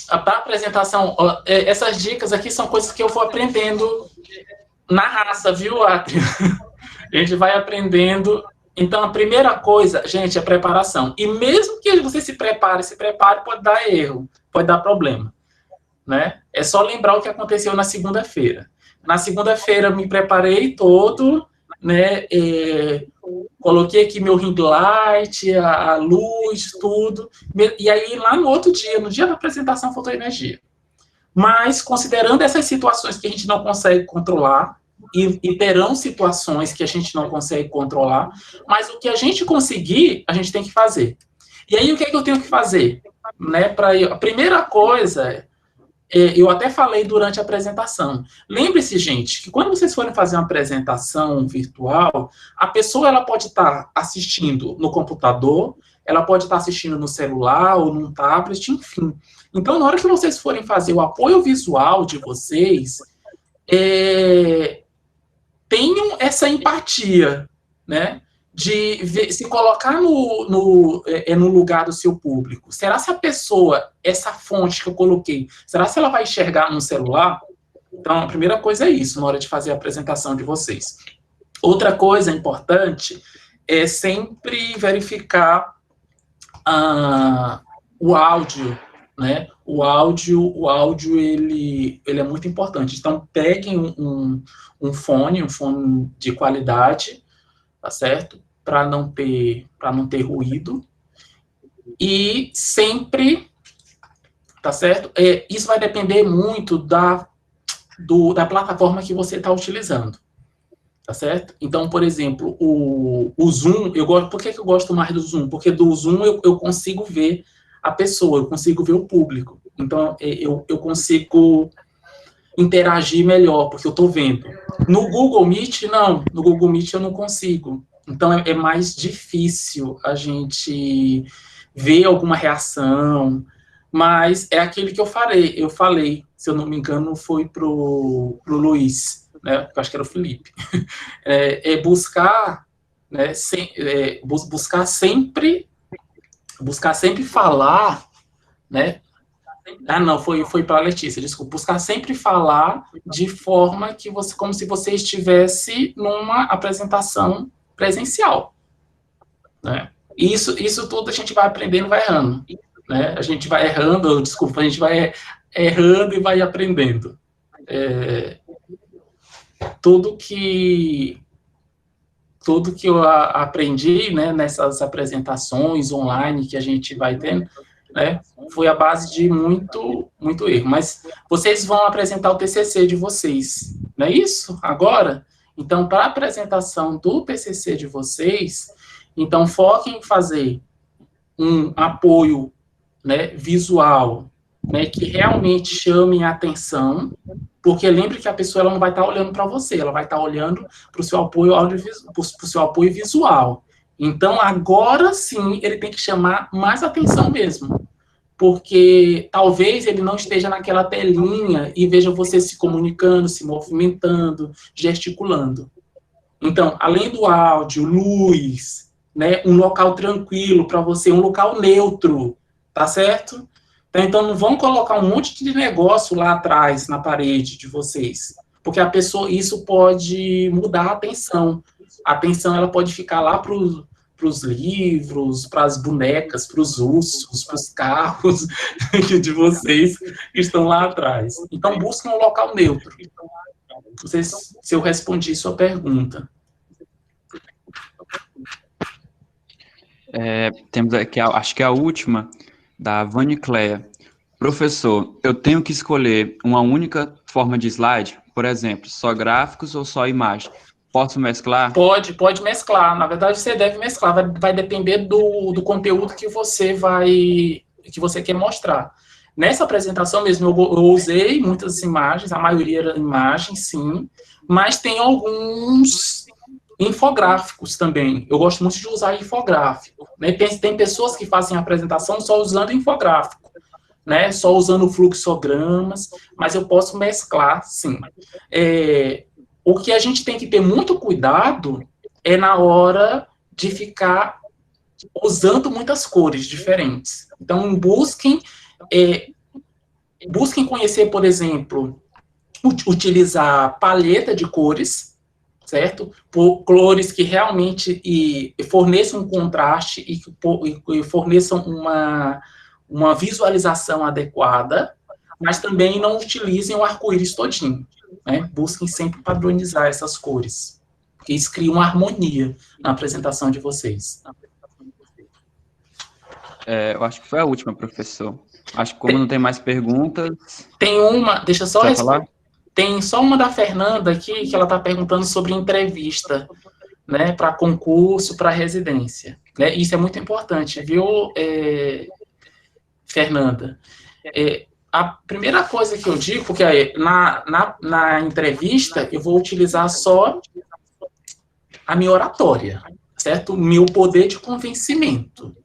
Para a apresentação, essas dicas aqui são coisas que eu vou aprendendo na raça, viu, Adria? A gente vai aprendendo. Então, a primeira coisa, gente, é preparação. E mesmo que você se prepare, pode dar erro, pode dar problema. Né? É só lembrar o que aconteceu na segunda-feira. Na segunda-feira, me preparei todo, né? Coloquei aqui meu ring light, a luz, tudo. E aí, lá no outro dia, no dia da apresentação, faltou energia. Mas, considerando essas situações que a gente não consegue controlar, e terão situações que a gente não consegue controlar, mas o que a gente conseguir, a gente tem que fazer. E aí, o que é que eu tenho que fazer? Né, a primeira coisa, eu até falei durante a apresentação. Lembre-se, gente, que quando vocês forem fazer uma apresentação virtual, a pessoa ela pode estar assistindo no computador, ela pode estar assistindo no celular ou num tablet, enfim. Então, na hora que vocês forem fazer o apoio visual de vocês, tenham essa empatia, né, de se colocar no lugar do seu público. Será se a pessoa, essa fonte que eu coloquei, será se ela vai enxergar no celular? Então, a primeira coisa é isso, na hora de fazer a apresentação de vocês. Outra coisa importante é sempre verificar o áudio, né? O áudio ele é muito importante. Então, peguem um fone de qualidade, tá certo? Para não ter ruído. E sempre, tá certo? Isso vai depender muito da plataforma que você está utilizando, tá certo? Então, por exemplo, o Zoom, por que eu gosto mais do Zoom? Porque do Zoom eu consigo ver a pessoa, eu consigo ver o público. Então, eu consigo interagir melhor, porque eu estou vendo. No Google Meet, não. No Google Meet eu não consigo. Então, é mais difícil a gente ver alguma reação, mas é aquele que eu falei, se eu não me engano, foi pro Luiz, né? Eu acho que era o Felipe. Buscar, né, buscar sempre falar, né? Não, foi para a Letícia, desculpa. Buscar sempre falar de forma que como se você estivesse numa apresentação presencial, né? Isso tudo a gente vai aprendendo, vai errando, né? A gente vai errando, a gente vai errando e vai aprendendo. Tudo que eu aprendi, né, nessas apresentações online que a gente vai tendo, né, foi a base de muito erro. Mas vocês vão apresentar o TCC de vocês, não é isso? Agora? Então, para a apresentação do TCC de vocês, então foquem em fazer um apoio, né, visual, né, que realmente chame a atenção, porque lembre que a pessoa ela não vai estar olhando para você, ela vai estar olhando para o seu apoio visual. Então, agora sim, ele tem que chamar mais atenção mesmo, porque talvez ele não esteja naquela telinha e veja você se comunicando, se movimentando, gesticulando. Então, além do áudio, luz, né, um local tranquilo para você, um local neutro, tá certo? Então, não vão colocar um monte de negócio lá atrás, na parede de vocês, porque a pessoa, isso pode mudar a atenção. A atenção, ela pode ficar lá para os livros, para as bonecas, para os ursos, para os carros de vocês que estão lá atrás. Então, busquem um local neutro. Não sei se eu respondi sua pergunta. Temos aqui, acho que é a última, da Vani Cleia. Professor, eu tenho que escolher uma única forma de slide? Por exemplo, só gráficos ou só imagem? Posso mesclar? Pode mesclar. Na verdade, você deve mesclar. Vai depender do conteúdo que você quer mostrar. Nessa apresentação mesmo, eu usei muitas imagens, a maioria era imagens, sim, mas tem alguns infográficos também. Eu gosto muito de usar infográfico, né? Tem pessoas que fazem a apresentação só usando infográfico, né? Só usando fluxogramas, mas eu posso mesclar, sim. O que a gente tem que ter muito cuidado é na hora de ficar usando muitas cores diferentes. Então, busquem conhecer, por exemplo, utilizar paleta de cores, certo? Por cores que realmente forneçam um contraste e forneçam uma visualização adequada, mas também não utilizem o arco-íris todinho, né? Busquem sempre padronizar essas cores, porque isso cria uma harmonia na apresentação de vocês. Eu acho que foi a última, professor. Acho que como não tem mais perguntas... Tem uma, deixa eu só falar? Tem só uma da Fernanda aqui, que ela está perguntando sobre entrevista, né, para concurso, para residência. Né? Isso é muito importante, viu, Fernanda? A primeira coisa que eu digo, porque na entrevista eu vou utilizar só a minha oratória, certo? O meu poder de convencimento.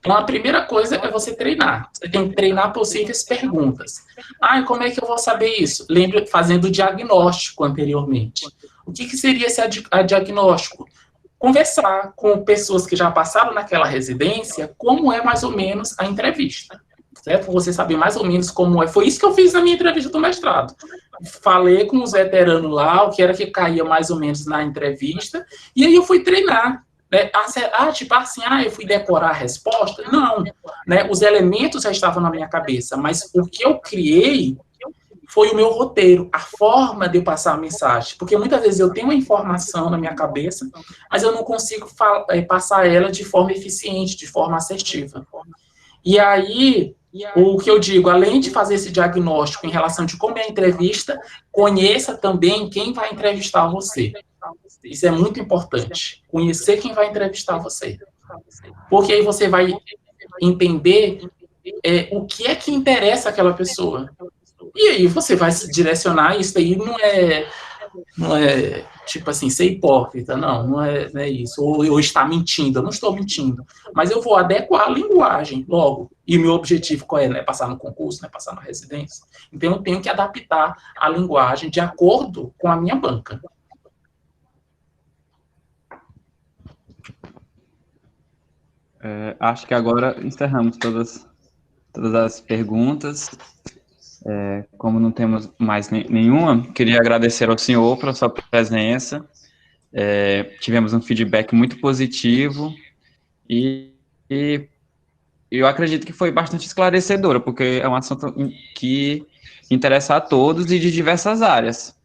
Então, a primeira coisa é você treinar. Você tem que treinar possíveis perguntas. E como é que eu vou saber isso? Lembre, fazendo o diagnóstico anteriormente. O que seria esse diagnóstico? Conversar com pessoas que já passaram naquela residência, como é mais ou menos a entrevista. Certo? Você saber mais ou menos como é. Foi isso que eu fiz na minha entrevista do mestrado. Falei com os veteranos lá, o que era que caía mais ou menos na entrevista, e aí eu fui treinar. Eu fui decorar a resposta? Não, né? Os elementos já estavam na minha cabeça, mas o que eu criei foi o meu roteiro, a forma de eu passar a mensagem, porque muitas vezes eu tenho uma informação na minha cabeça, mas eu não consigo passar ela de forma eficiente, de forma assertiva. E aí, o que eu digo, além de fazer esse diagnóstico em relação de como é a entrevista, conheça também quem vai entrevistar você. Isso é muito importante, conhecer quem vai entrevistar você. Porque aí você vai entender o que é que interessa àquela pessoa. E aí você vai se direcionar, isso aí não é tipo assim, ser hipócrita, não é isso. Ou eu estar mentindo, eu não estou mentindo. Mas eu vou adequar a linguagem logo. E o meu objetivo qual é? Não é passar no concurso, não é passar na residência. Então eu tenho que adaptar a linguagem de acordo com a minha banca. Acho que agora encerramos todas as perguntas. Como não temos mais nenhuma, queria agradecer ao senhor pela sua presença. Tivemos um feedback muito positivo e eu acredito que foi bastante esclarecedora, porque é um assunto que interessa a todos e de diversas áreas.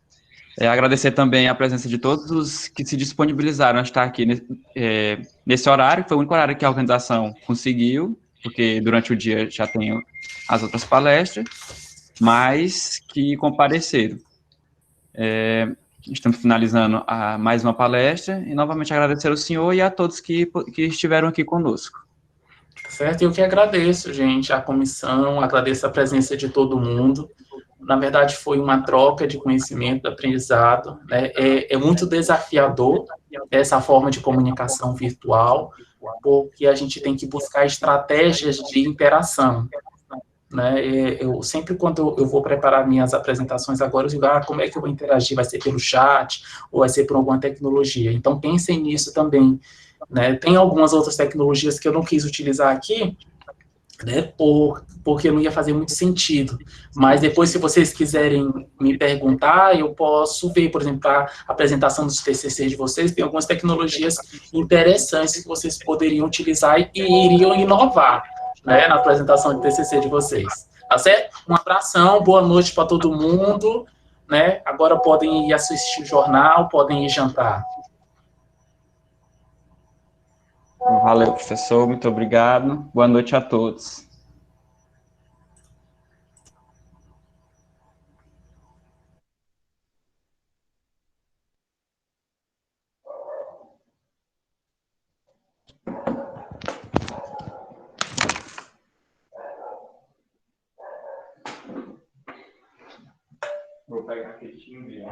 Agradecer também a presença de todos os que se disponibilizaram a estar aqui nesse horário, que foi o único horário que a organização conseguiu, porque durante o dia já tem as outras palestras, mas que compareceram. Estamos finalizando mais uma palestra, e novamente agradecer ao senhor e a todos que estiveram aqui conosco. Certo, eu que agradeço, gente, a comissão, agradeço a presença de todo mundo. Na verdade, foi uma troca de conhecimento, aprendizado, né? É muito desafiador essa forma de comunicação virtual, porque a gente tem que buscar estratégias de interação, né? Eu sempre, quando eu vou preparar minhas apresentações agora, eu digo, como é que eu vou interagir? Vai ser pelo chat ou vai ser por alguma tecnologia? Então, pensem nisso também, né? Tem algumas outras tecnologias que eu não quis utilizar aqui, né, porque não ia fazer muito sentido. Mas depois, se vocês quiserem me perguntar, eu posso ver, por exemplo, a apresentação dos TCC de vocês, tem algumas tecnologias interessantes que vocês poderiam utilizar e iriam inovar, né, na apresentação de TCC de vocês. Tá certo? Um abração, boa noite para todo mundo, né? Agora podem ir assistir o jornal, podem ir jantar. Valeu, professor, muito obrigado. Boa noite a todos. Vou pegar aquele time.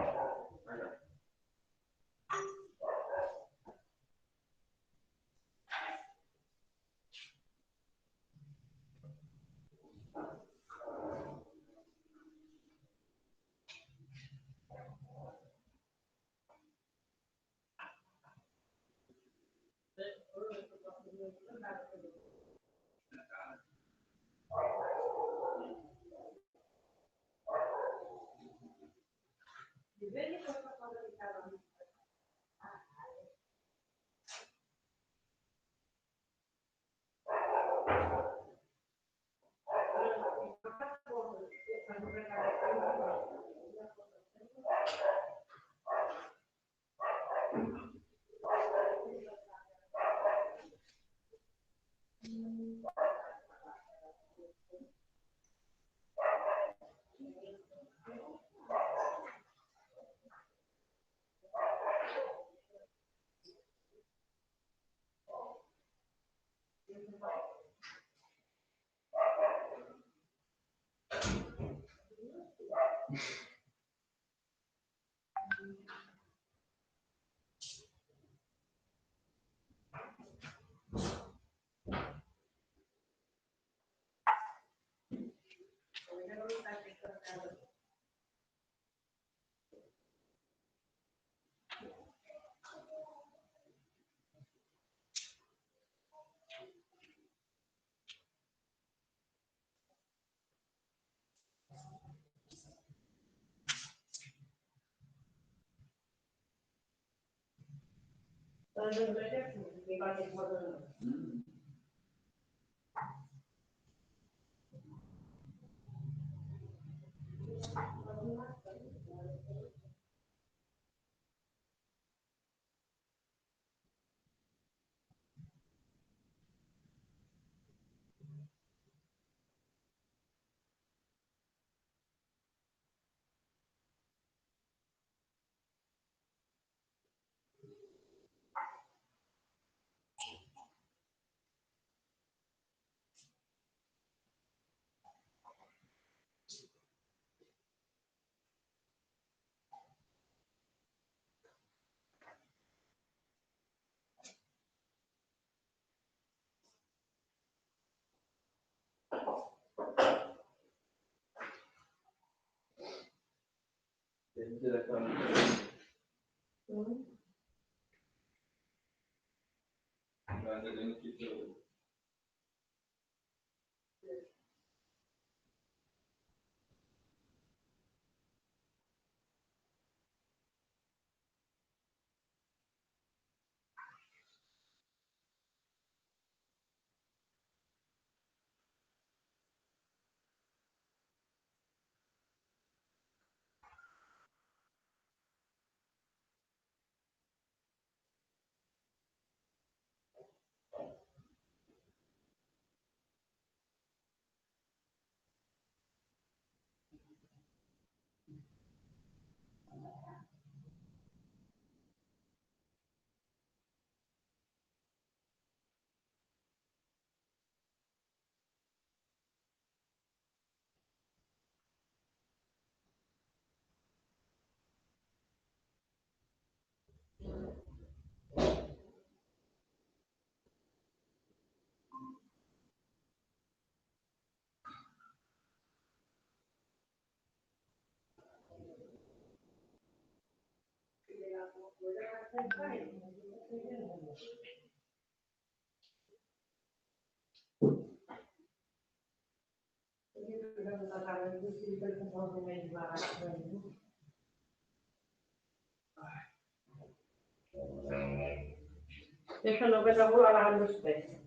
Deixa eu não ver, já vou lá lavar meus pés.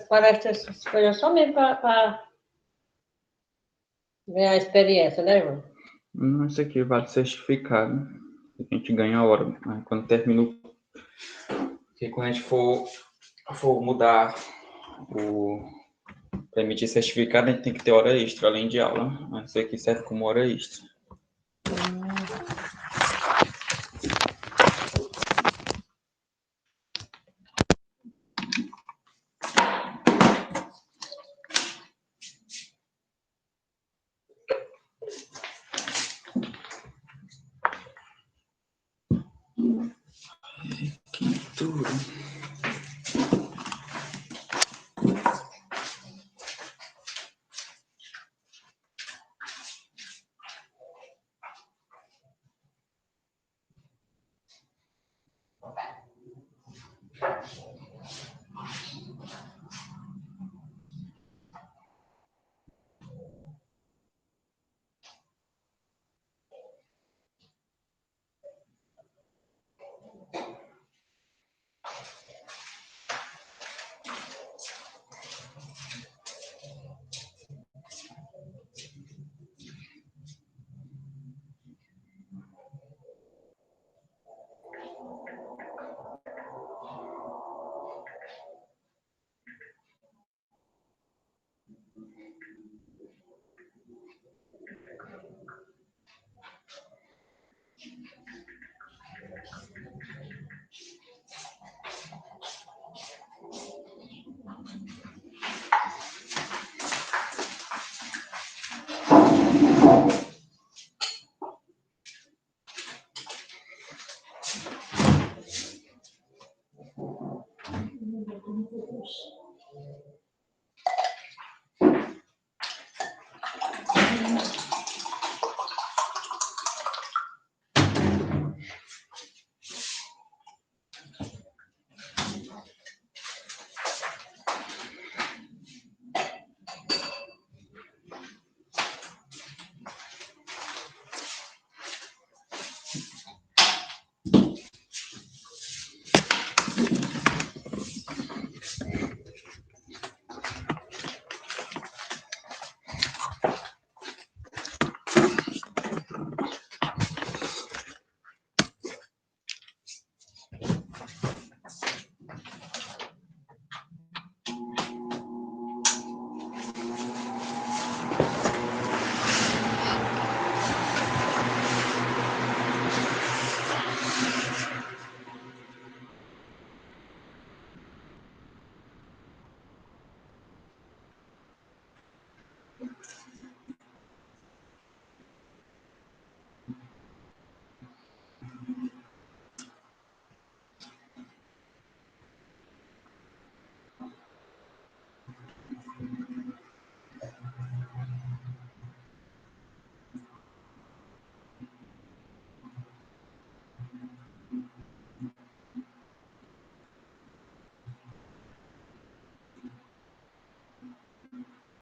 Parece essas coisas só mesmo para ganhar experiência, né, irmão? Isso aqui vale certificado. A gente ganha a hora, né? Quando termina porque quando a gente for mudar para emitir certificado, a gente tem que ter hora extra, além de aula. Isso aqui serve como hora extra. Que duro.